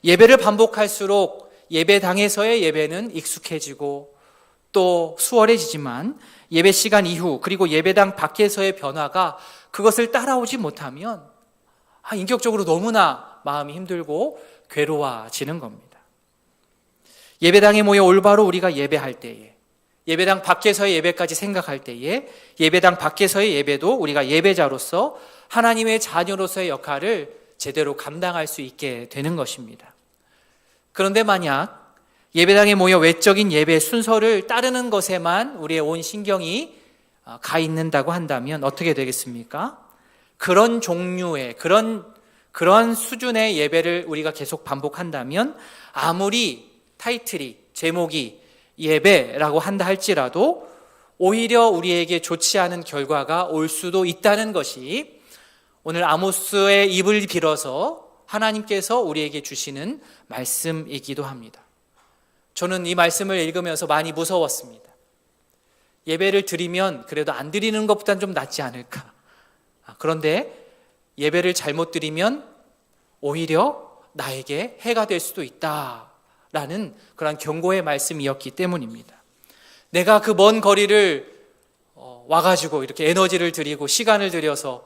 예배를 반복할수록 예배당에서의 예배는 익숙해지고 또 수월해지지만 예배 시간 이후 그리고 예배당 밖에서의 변화가 그것을 따라오지 못하면 인격적으로 너무나 마음이 힘들고 괴로워지는 겁니다. 예배당에 모여 올바로 우리가 예배할 때에, 예배당 밖에서의 예배까지 생각할 때에 예배당 밖에서의 예배도 우리가 예배자로서 하나님의 자녀로서의 역할을 제대로 감당할 수 있게 되는 것입니다. 그런데 만약 예배당에 모여 외적인 예배 순서를 따르는 것에만 우리의 온 신경이 가 있는다고 한다면 어떻게 되겠습니까? 그런 종류의 그런 수준의 예배를 우리가 계속 반복한다면 아무리 타이틀이 제목이 예배라고 한다 할지라도 오히려 우리에게 좋지 않은 결과가 올 수도 있다는 것이 오늘 아모스의 입을 빌어서 하나님께서 우리에게 주시는 말씀이기도 합니다. 저는 이 말씀을 읽으면서 많이 무서웠습니다. 예배를 드리면 그래도 안 드리는 것보다는 좀 낫지 않을까. 그런데 예배를 잘못 드리면 오히려 나에게 해가 될 수도 있다라는 그런 경고의 말씀이었기 때문입니다. 내가 그 먼 거리를 와가지고 이렇게 에너지를 들이고 시간을 들여서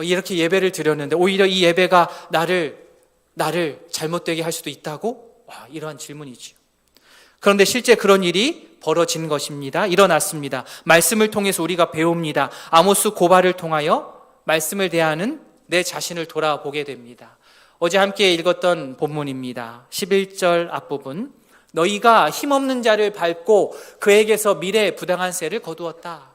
이렇게 예배를 드렸는데 오히려 이 예배가 나를 잘못되게 할 수도 있다고? 이러한 질문이지요. 그런데 실제 그런 일이 벌어진 것입니다. 일어났습니다. 말씀을 통해서 우리가 배웁니다. 아모스 고발을 통하여 말씀을 대하는 내 자신을 돌아보게 됩니다. 어제 함께 읽었던 본문입니다. 11절 앞부분. 너희가 힘없는 자를 밟고 그에게서 미래의 부당한 세를 거두었다.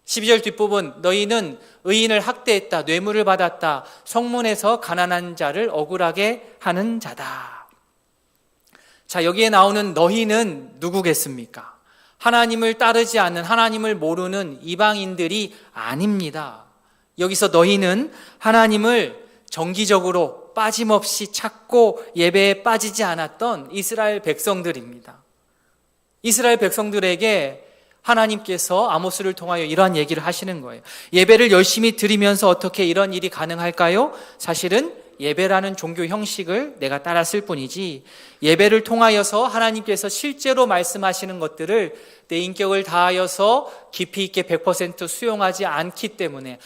12절 뒷부분. 너희는 의인을 학대했다. 뇌물을 받았다. 성문에서 가난한 자를 억울하게 하는 자다. 자, 여기에 나오는 너희는 누구겠습니까? 하나님을 따르지 않는, 하나님을 모르는 이방인들이 아닙니다. 여기서 너희는 하나님을 정기적으로 빠짐없이 찾고 예배에 빠지지 않았던 이스라엘 백성들입니다. 이스라엘 백성들에게 하나님께서 아모스를 통하여 이러한 얘기를 하시는 거예요. 예배를 열심히 드리면서 어떻게 이런 일이 가능할까요? 사실은 예배라는 종교 형식을 내가 따랐을 뿐이지 예배를 통하여서 하나님께서 실제로 말씀하시는 것들을 내 인격을 다하여서 깊이 있게 100% 수용하지 않았기 때문에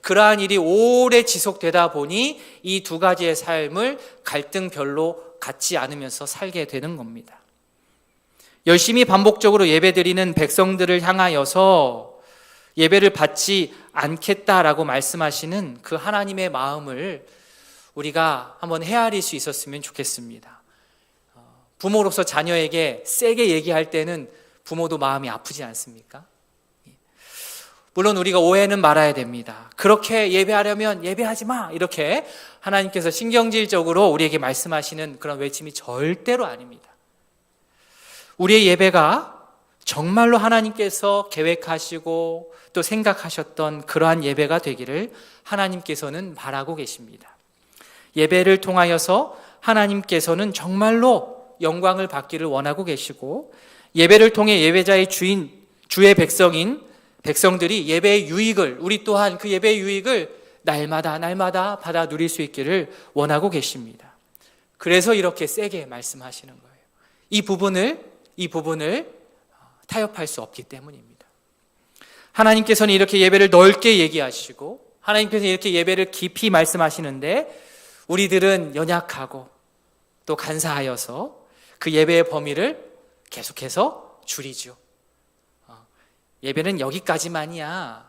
그러한 일이 오래 지속되다 보니 이 두 가지의 삶을 갈등별로 갖지 않으면서 살게 되는 겁니다. 열심히 반복적으로 예배드리는 백성들을 향하여서 예배를 받지 않겠다라고 말씀하시는 그 하나님의 마음을 우리가 한번 헤아릴 수 있었으면 좋겠습니다. 부모로서 자녀에게 세게 얘기할 때는 부모도 마음이 아프지 않습니까? 물론 우리가 오해는 말아야 됩니다. 그렇게 예배하려면 예배하지 마, 이렇게 하나님께서 신경질적으로 우리에게 말씀하시는 그런 외침이 절대로 아닙니다. 우리의 예배가 정말로 하나님께서 계획하시고 또 생각하셨던 그러한 예배가 되기를 하나님께서는 바라고 계십니다. 예배를 통하여서 하나님께서는 정말로 영광을 받기를 원하고 계시고, 예배를 통해 예배자의 주의 백성들이 예배의 유익을, 우리 또한 그 예배의 유익을 날마다 받아 누릴 수 있기를 원하고 계십니다. 그래서 이렇게 세게 말씀하시는 거예요. 이 부분을 타협할 수 없기 때문입니다. 하나님께서는 이렇게 예배를 넓게 얘기하시고 하나님께서 이렇게 예배를 깊이 말씀하시는데 우리들은 연약하고 또 간사하여서 그 예배의 범위를 계속해서 줄이죠. 예배는 여기까지만이야.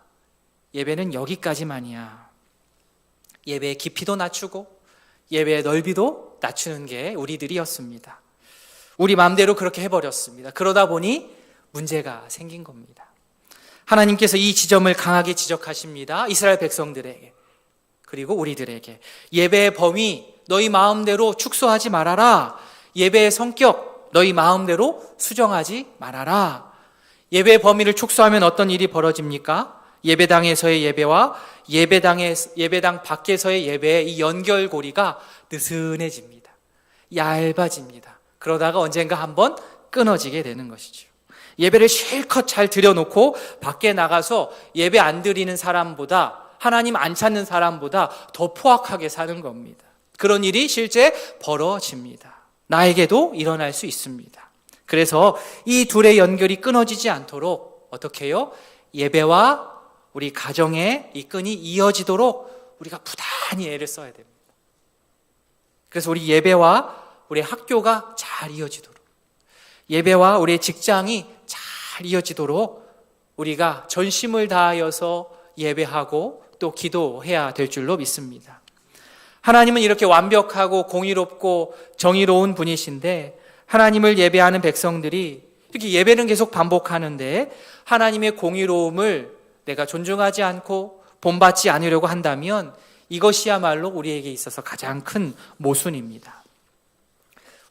예배의 깊이도 낮추고 예배의 넓이도 낮추는 게 우리들이었습니다. 우리 마음대로 그렇게 해버렸습니다. 그러다 보니 문제가 생긴 겁니다. 하나님께서 이 지점을 강하게 지적하십니다. 이스라엘 백성들에게, 그리고 우리들에게. 예배의 범위 너희 마음대로 축소하지 말아라. 예배의 성격 너희 마음대로 수정하지 말아라. 예배의 범위를 축소하면 어떤 일이 벌어집니까? 예배당에서의 예배와 예배당 밖에서의 예배의 이 연결고리가 느슨해집니다. 얇아집니다. 그러다가 언젠가 한번 끊어지게 되는 것이죠. 예배를 실컷 잘 드려놓고 밖에 나가서 예배 안 드리는 사람보다, 하나님 안 찾는 사람보다 더 포악하게 사는 겁니다. 그런 일이 실제 벌어집니다. 나에게도 일어날 수 있습니다. 그래서 이 둘의 연결이 끊어지지 않도록 어떻게 해요? 예배와 우리 가정의 이 끈이 이어지도록 우리가 부단히 애를 써야 됩니다. 그래서 우리 예배와 우리 학교가 잘 이어지도록, 예배와 우리의 직장이 잘 이어지도록 우리가 전심을 다하여서 예배하고 또 기도해야 될 줄로 믿습니다. 하나님은 이렇게 완벽하고 공의롭고 정의로운 분이신데 하나님을 예배하는 백성들이 이렇게 예배는 계속 반복하는데 하나님의 공의로움을 내가 존중하지 않고 본받지 않으려고 한다면 이것이야말로 우리에게 있어서 가장 큰 모순입니다.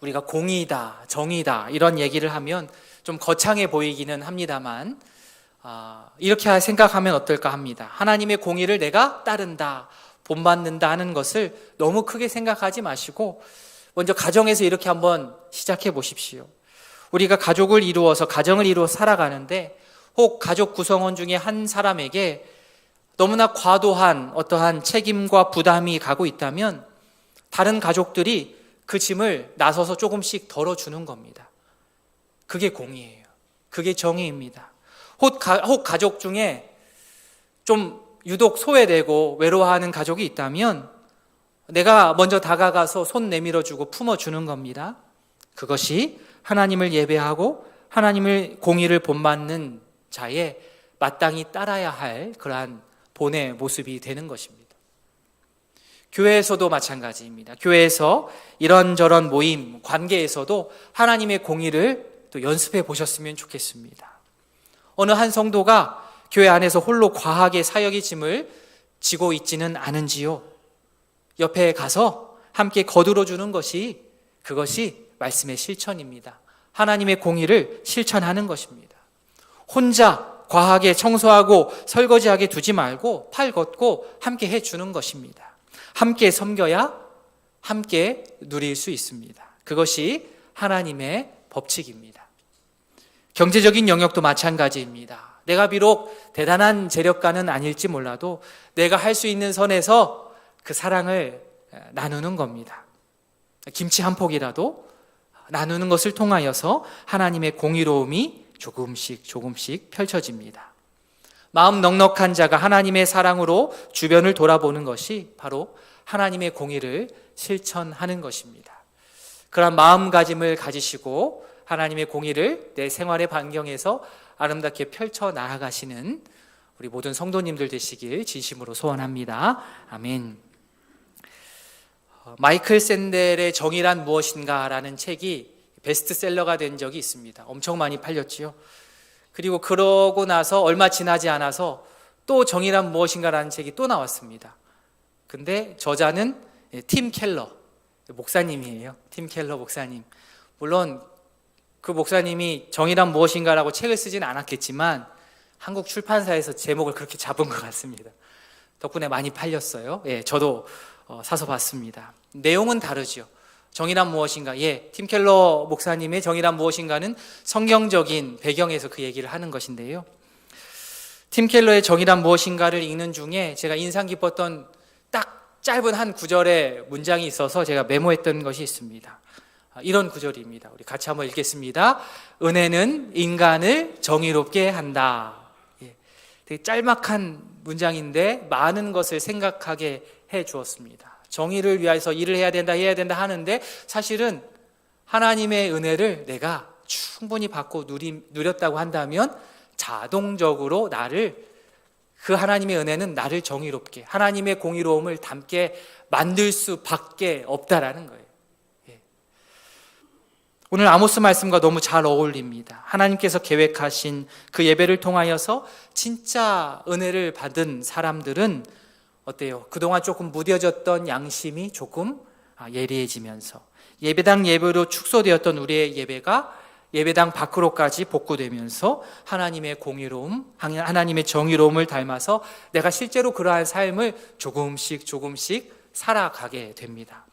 우리가 공의다, 정의다 이런 얘기를 하면 좀 거창해 보이기는 합니다만 이렇게 생각하면 어떨까 합니다. 하나님의 공의를 내가 따른다, 본받는다 하는 것을 너무 크게 생각하지 마시고 먼저 가정에서 이렇게 한번 시작해 보십시오. 우리가 가정을 이루어서 살아가는데 혹 가족 구성원 중에 한 사람에게 너무나 과도한 어떠한 책임과 부담이 가고 있다면 다른 가족들이 그 짐을 나서서 조금씩 덜어주는 겁니다. 그게 공의예요. 그게 정의입니다. 혹 가족 중에 좀 유독 소외되고 외로워하는 가족이 있다면 내가 먼저 다가가서 손 내밀어주고 품어주는 겁니다. 그것이 하나님을 예배하고 하나님의 공의를 본받는 자의 마땅히 따라야 할 그러한 본의 모습이 되는 것입니다. 교회에서도 마찬가지입니다. 교회에서 이런저런 모임, 관계에서도 하나님의 공의를 또 연습해 보셨으면 좋겠습니다. 어느 한 성도가 교회 안에서 홀로 과하게 사역의 짐을 지고 있지는 않은지요. 옆에 가서 함께 거들어 주는 것이, 그것이 말씀의 실천입니다. 하나님의 공의를 실천하는 것입니다. 혼자 과하게 청소하고 설거지하게 두지 말고 팔 걷고 함께 해주는 것입니다. 함께 섬겨야 함께 누릴 수 있습니다. 그것이 하나님의 법칙입니다. 경제적인 영역도 마찬가지입니다. 내가 비록 대단한 재력가는 아닐지 몰라도 내가 할 수 있는 선에서 그 사랑을 나누는 겁니다. 김치 한 폭이라도 나누는 것을 통하여서 하나님의 공의로움이 조금씩 펼쳐집니다. 마음 넉넉한 자가 하나님의 사랑으로 주변을 돌아보는 것이 바로 하나님의 공의를 실천하는 것입니다. 그런 마음가짐을 가지시고 하나님의 공의를 내 생활의 반경에서 아름답게 펼쳐 나아가시는 우리 모든 성도님들 되시길 진심으로 소원합니다. 아멘. 마이클 샌델의 정의란 무엇인가라는 책이 베스트셀러가 된 적이 있습니다. 엄청 많이 팔렸지요. 그리고 그러고 나서 얼마 지나지 않아서 또 정의란 무엇인가라는 책이 또 나왔습니다. 근데 저자는 팀 켈러 목사님이에요. 팀 켈러 목사님. 물론 그 목사님이 정의란 무엇인가라고 책을 쓰진 않았겠지만 한국 출판사에서 제목을 그렇게 잡은 것 같습니다. 덕분에 많이 팔렸어요. 예, 저도 사서 봤습니다. 내용은 다르죠. 정의란 무엇인가? 팀 켈러 목사님의 정의란 무엇인가는 성경적인 배경에서 그 얘기를 하는 것인데요. 팀 켈러의 정의란 무엇인가를 읽는 중에 제가 인상 깊었던 딱 짧은 한 구절의 문장이 있어서 제가 메모했던 것이 있습니다. 이런 구절입니다. 우리 같이 한번 읽겠습니다. 은혜는 인간을 정의롭게 한다. 되게 짤막한 문장인데 많은 것을 생각하게 해 주었습니다. 정의를 위해서 일을 해야 된다 하는데 사실은 하나님의 은혜를 내가 충분히 받고 누렸다고 한다면 자동적으로 그 하나님의 은혜는 나를 정의롭게, 하나님의 공의로움을 담게 만들 수밖에 없다라는 거예요. 오늘 아모스 말씀과 너무 잘 어울립니다. 하나님께서 계획하신 그 예배를 통하여서 진짜 은혜를 받은 사람들은 어때요? 그동안 조금 무뎌졌던 양심이 조금 예리해지면서 예배당 예배로 축소되었던 우리의 예배가 예배당 밖으로까지 복구되면서 하나님의 공의로움, 하나님의 정의로움을 닮아서 내가 실제로 그러한 삶을 조금씩 살아가게 됩니다.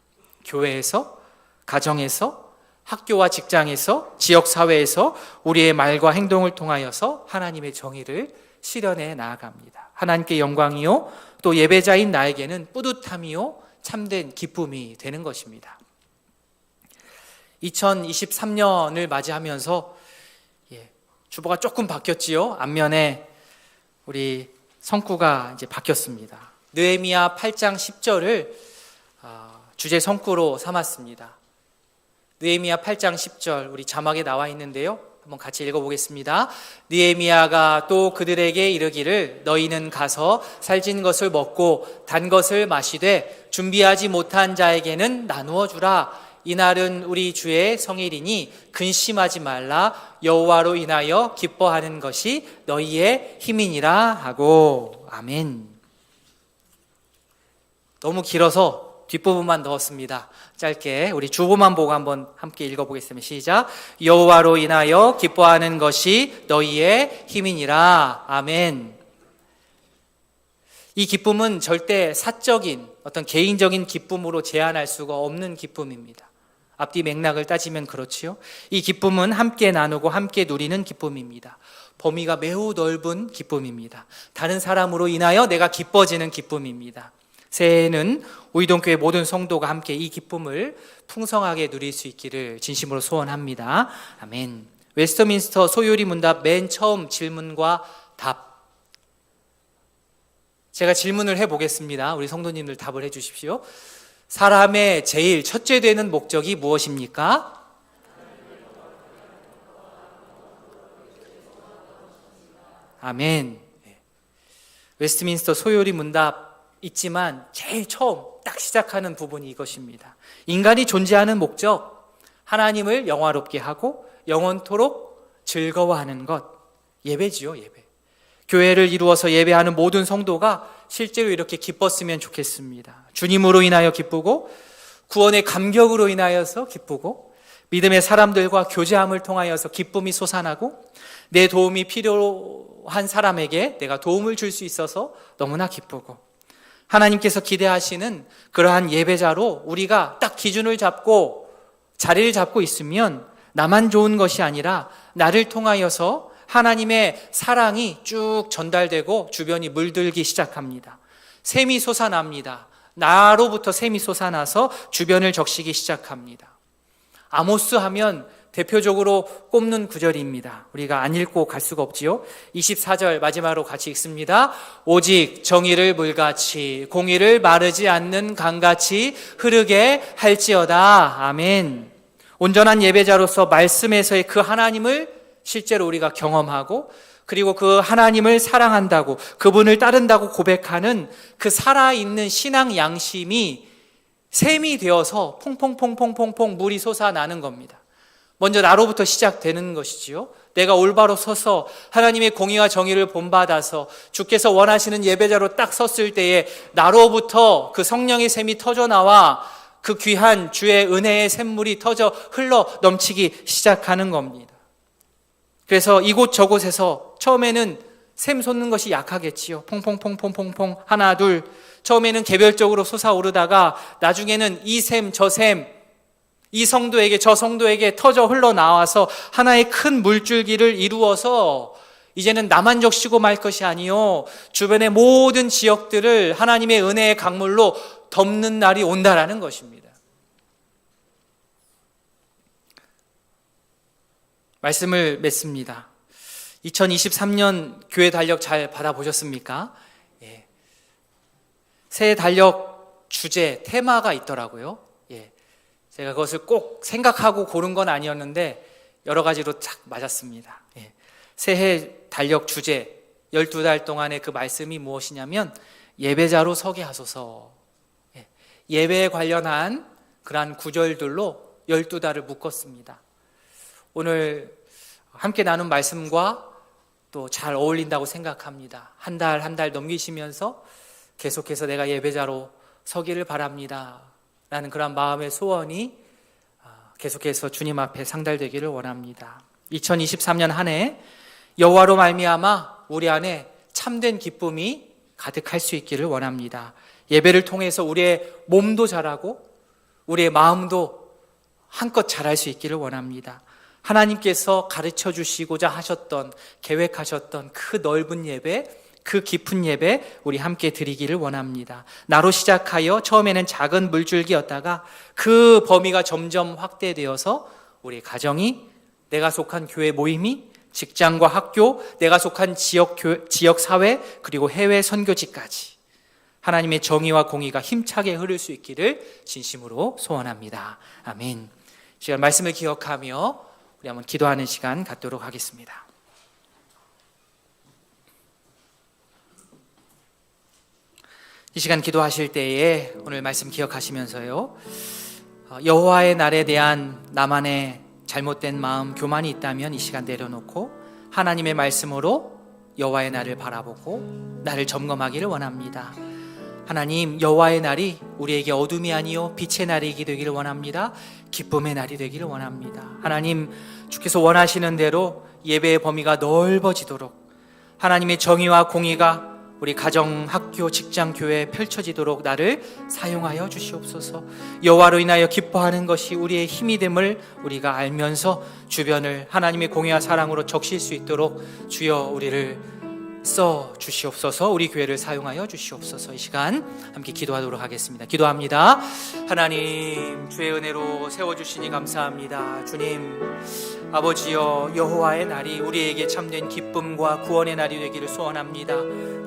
교회에서, 가정에서, 학교와 직장에서, 지역사회에서 우리의 말과 행동을 통하여서 하나님의 정의를 실현해 나아갑니다. 하나님께 영광이요 또 예배자인 나에게는 뿌듯함이요 참된 기쁨이 되는 것입니다. 2023년을 맞이하면서 주보가 조금 바뀌었지요. 앞면에 우리 성구가 이제 바뀌었습니다. 느헤미야 8장 10절을 주제 성구로 삼았습니다. 느헤미야 8장 10절 우리 자막에 나와 있는데요. 한번 같이 읽어보겠습니다. 느헤미야가 또 그들에게 이르기를 너희는 가서 살진 것을 먹고 단 것을 마시되 준비하지 못한 자에게는 나누어 주라. 이날은 우리 주의 성일이니 근심하지 말라. 여호와로 인하여 기뻐하는 것이 너희의 힘이니라 하고. 아멘. 너무 길어서 뒷부분만 넣었습니다. 짧게 우리 주보만 보고 한번 함께 읽어보겠습니다. 시작. 여호와로 인하여 기뻐하는 것이 너희의 힘이니라. 아멘. 이 기쁨은 절대 사적인 어떤 개인적인 기쁨으로 제한할 수가 없는 기쁨입니다. 앞뒤 맥락을 따지면 그렇지요. 이 기쁨은 함께 나누고 함께 누리는 기쁨입니다. 범위가 매우 넓은 기쁨입니다. 다른 사람으로 인하여 내가 기뻐지는 기쁨입니다. 새해에는 우이동교회 모든 성도가 함께 이 기쁨을 풍성하게 누릴 수 있기를 진심으로 소원합니다. 아멘. 웨스트민스터 소요리 문답 맨 처음 질문과 답. 제가 질문을 해보겠습니다. 우리 성도님들 답을 해주십시오. 사람의 제일 첫째 되는 목적이 무엇입니까? 아멘. 웨스트민스터 소요리 문답 있지만 제일 처음 딱 시작하는 부분이 이것입니다. 인간이 존재하는 목적, 하나님을 영화롭게 하고 영원토록 즐거워하는 것, 예배지요, 예배. 교회를 이루어서 예배하는 모든 성도가 실제로 이렇게 기뻤으면 좋겠습니다. 주님으로 인하여 기쁘고 구원의 감격으로 인하여서 기쁘고 믿음의 사람들과 교제함을 통하여서 기쁨이 솟아나고 내 도움이 필요한 사람에게 내가 도움을 줄 수 있어서 너무나 기쁘고 하나님께서 기대하시는 그러한 예배자로 우리가 딱 기준을 잡고 자리를 잡고 있으면 나만 좋은 것이 아니라 나를 통하여서 하나님의 사랑이 쭉 전달되고 주변이 물들기 시작합니다. 샘이 솟아납니다. 나로부터 샘이 솟아나서 주변을 적시기 시작합니다. 아모스 하면 대표적으로 꼽는 구절입니다. 우리가 안 읽고 갈 수가 없지요. 24절 마지막으로 같이 읽습니다. 오직 정의를 물같이 공의를 마르지 않는 강같이 흐르게 할지어다. 아멘. 온전한 예배자로서 말씀에서의 그 하나님을 실제로 우리가 경험하고, 그리고 그 하나님을 사랑한다고, 그분을 따른다고 고백하는 그 살아있는 신앙 양심이 샘이 되어서 퐁퐁퐁퐁퐁퐁 물이 솟아나는 겁니다. 먼저 나로부터 시작되는 것이지요. 내가 올바로 서서 하나님의 공의와 정의를 본받아서 주께서 원하시는 예배자로 딱 섰을 때에 나로부터 그 성령의 샘이 터져나와 그 귀한 주의 은혜의 샘물이 터져 흘러 넘치기 시작하는 겁니다. 그래서 이곳 저곳에서 처음에는 샘 솟는 것이 약하겠지요. 퐁퐁퐁퐁퐁퐁 하나 둘, 처음에는 개별적으로 솟아오르다가 나중에는 이 샘 저 샘, 이 성도에게 저 성도에게 터져 흘러나와서 하나의 큰 물줄기를 이루어서 이제는 나만 적시고 말 것이 아니요, 주변의 모든 지역들을 하나님의 은혜의 강물로 덮는 날이 온다라는 것입니다. 말씀을 맺습니다. 2023년 교회 달력 잘 받아보셨습니까? 예. 새해 달력 주제, 테마가 있더라고요. 예. 제가 그것을 꼭 생각하고 고른 건 아니었는데 여러 가지로 딱 맞았습니다. 예. 새해 달력 주제 12달 동안의 그 말씀이 무엇이냐면 예배자로 서게 하소서. 예. 예배에 관련한 그러한 구절들로 12달을 묶었습니다. 오늘 함께 나눈 말씀과 또 잘 어울린다고 생각합니다. 한 달 한 달 넘기시면서 계속해서 내가 예배자로 서기를 바랍니다 라는 그런 마음의 소원이 계속해서 주님 앞에 상달되기를 원합니다. 2023년 한 해 여호와로 말미암아 우리 안에 참된 기쁨이 가득할 수 있기를 원합니다. 예배를 통해서 우리의 몸도 자라고 우리의 마음도 한껏 자랄 수 있기를 원합니다. 하나님께서 가르쳐 주시고자 하셨던, 계획하셨던 그 넓은 예배, 그 깊은 예배 우리 함께 드리기를 원합니다. 나로 시작하여 처음에는 작은 물줄기였다가 그 범위가 점점 확대되어서 우리 가정이, 내가 속한 교회 모임이, 직장과 학교, 내가 속한 지역 사회, 그리고 해외 선교지까지 하나님의 정의와 공의가 힘차게 흐를 수 있기를 진심으로 소원합니다. 아멘. 시간 말씀을 기억하며 우리 한번 기도하는 시간 갖도록 하겠습니다. 이 시간 기도하실 때에 오늘 말씀 기억하시면서요, 여호와의 날에 대한 나만의 잘못된 마음, 교만이 있다면 이 시간 내려놓고 하나님의 말씀으로 여호와의 날을 바라보고 나를 점검하기를 원합니다. 하나님, 여호와의 날이 우리에게 어둠이 아니요 빛의 날이 되기를 원합니다. 기쁨의 날이 되기를 원합니다. 하나님, 주께서 원하시는 대로 예배의 범위가 넓어지도록, 하나님의 정의와 공의가 우리 가정, 학교, 직장, 교회에 펼쳐지도록 나를 사용하여 주시옵소서. 여호와로 인하여 기뻐하는 것이 우리의 힘이 됨을 우리가 알면서 주변을 하나님의 공의와 사랑으로 적실 수 있도록 주여 우리를 써 주시옵소서. 우리 교회를 사용하여 주시옵소서. 이 시간 함께 기도하도록 하겠습니다. 기도합니다. 하나님, 주의 은혜로 세워주시니 감사합니다. 주님, 아버지여, 여호와의 날이 우리에게 참된 기쁨과 구원의 날이 되기를 소원합니다.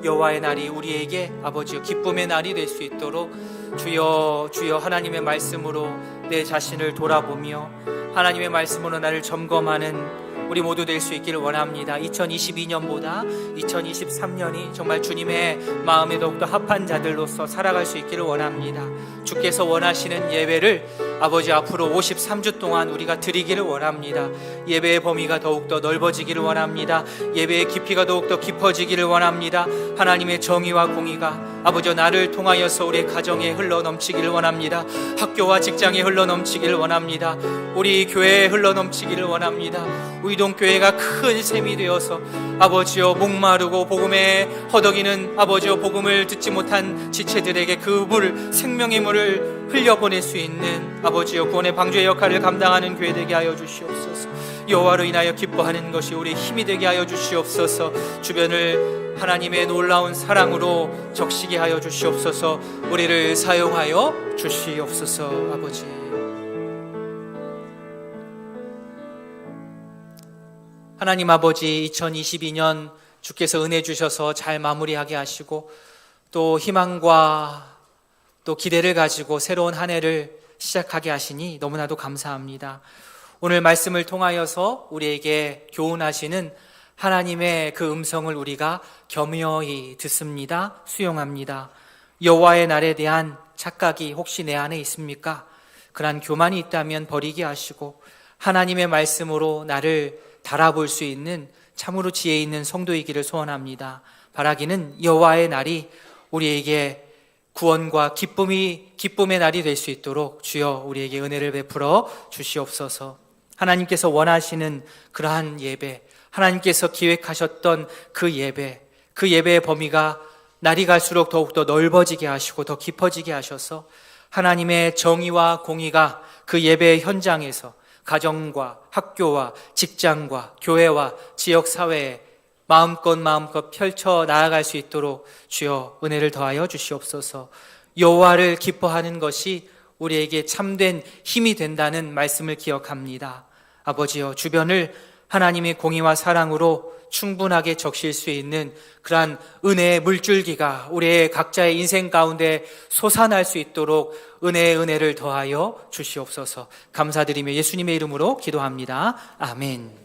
여호와의 날이 우리에게 아버지여 기쁨의 날이 될 수 있도록 주여 하나님의 말씀으로 내 자신을 돌아보며 하나님의 말씀으로 나를 점검하는 우리 모두 될 수 있기를 원합니다. 2022년보다 2023년이 정말 주님의 마음에 더욱더 합한 자들로서 살아갈 수 있기를 원합니다. 주께서 원하시는 예배를 아버지 앞으로 53주 동안 우리가 드리기를 원합니다. 예배의 범위가 더욱더 넓어지기를 원합니다. 예배의 깊이가 더욱더 깊어지기를 원합니다. 하나님의 정의와 공의가 아버지 나를 통하여서 우리 가정에 흘러넘치기를 원합니다. 학교와 직장에 흘러넘치기를 원합니다. 우리 교회에 흘러넘치기를 원합니다. 우이동교회가 큰 샘이 되어서 아버지여 목마르고 복음에 허덕이는 아버지여 복음을 듣지 못한 지체들에게 그 물, 생명의 물을 흘려보낼 수 있는 아버지여 구원의 방주의 역할을 감당하는 교회 되게 하여 주시옵소서. 여호와로 인하여 기뻐하는 것이 우리의 힘이 되게 하여 주시옵소서. 주변을 하나님의 놀라운 사랑으로 적시게 하여 주시옵소서. 우리를 사용하여 주시옵소서. 아버지, 하나님 아버지, 2022년 주께서 은혜 주셔서 잘 마무리하게 하시고 또 희망과 또 기대를 가지고 새로운 한 해를 시작하게 하시니 너무나도 감사합니다. 오늘 말씀을 통하여서 우리에게 교훈하시는 하나님의 그 음성을 우리가 겸허히 듣습니다. 수용합니다. 여호와의 날에 대한 착각이 혹시 내 안에 있습니까? 그러한 교만이 있다면 버리게 하시고 하나님의 말씀으로 나를 달아볼 수 있는 참으로 지혜 있는 성도이기를 소원합니다. 바라기는 여호와의 날이 우리에게 구원과 기쁨의 날이 될 수 있도록 주여 우리에게 은혜를 베풀어 주시옵소서. 하나님께서 원하시는 그러한 예배, 하나님께서 기획하셨던 그 예배의 범위가 날이 갈수록 더욱더 넓어지게 하시고 더 깊어지게 하셔서 하나님의 정의와 공의가 그 예배의 현장에서 가정과 학교와 직장과 교회와 지역사회에 마음껏 펼쳐 나아갈 수 있도록 주여 은혜를 더하여 주시옵소서. 여호와를 기뻐하는 것이 우리에게 참된 힘이 된다는 말씀을 기억합니다. 아버지여, 주변을 하나님의 공의와 사랑으로 충분하게 적실 수 있는 그러한 은혜의 물줄기가 우리의 각자의 인생 가운데 솟아날 수 있도록 은혜를 더하여 주시옵소서. 감사드리며 예수님의 이름으로 기도합니다. 아멘.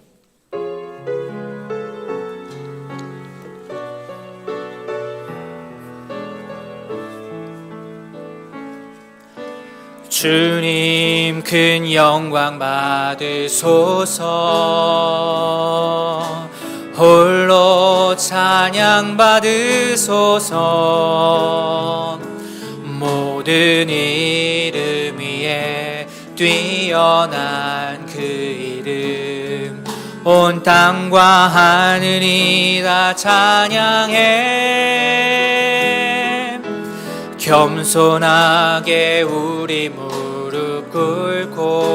주님 큰 영광 받으소서. 홀로 찬양 받으소서. 모든 이름 위에 뛰어난 그 이름, 온 땅과 하늘이 다 찬양해. 겸손하게 우리 무릎 꿇고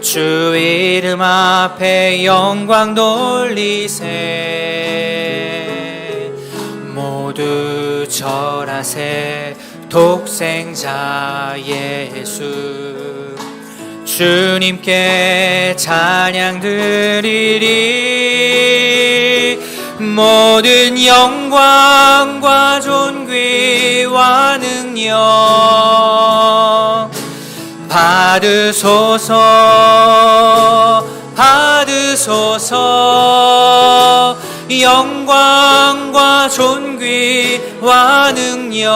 주 이름 앞에 영광 돌리세. 모두 절하세. 독생자 예수, 주님께 찬양 드리리. 모든 영광과 존귀와 능력 받으소서. 받으소서. 영광과 존귀와 능력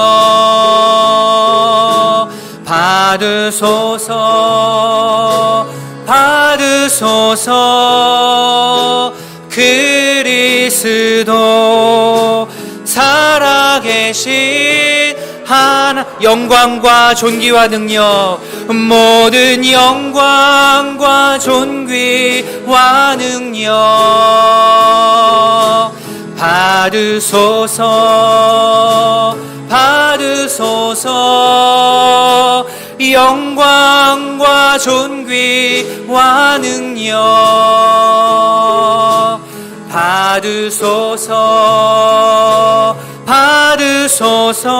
받으소서. 받으소서. 그리스도 살아계신 하나, 영광과 존귀와 능력, 모든 영광과 존귀와 능력 받으소서. 받으소서. 영광과 존귀와 능력 받으소서. 받으소서.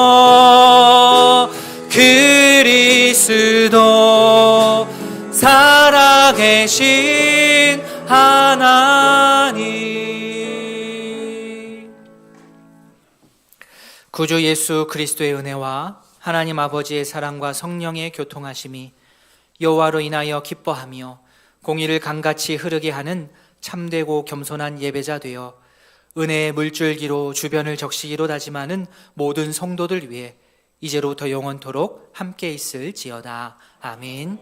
그리스도 살아계신 하나님. 구주 예수 그리스도의 은혜와 하나님 아버지의 사랑과 성령의 교통하심이 여호와로 인하여 기뻐하며 공의를 강같이 흐르게 하는 참되고 겸손한 예배자 되어 은혜의 물줄기로 주변을 적시기로 다짐하는 모든 성도들 위해 이제로부터 영원토록 함께 있을지어다. 아멘.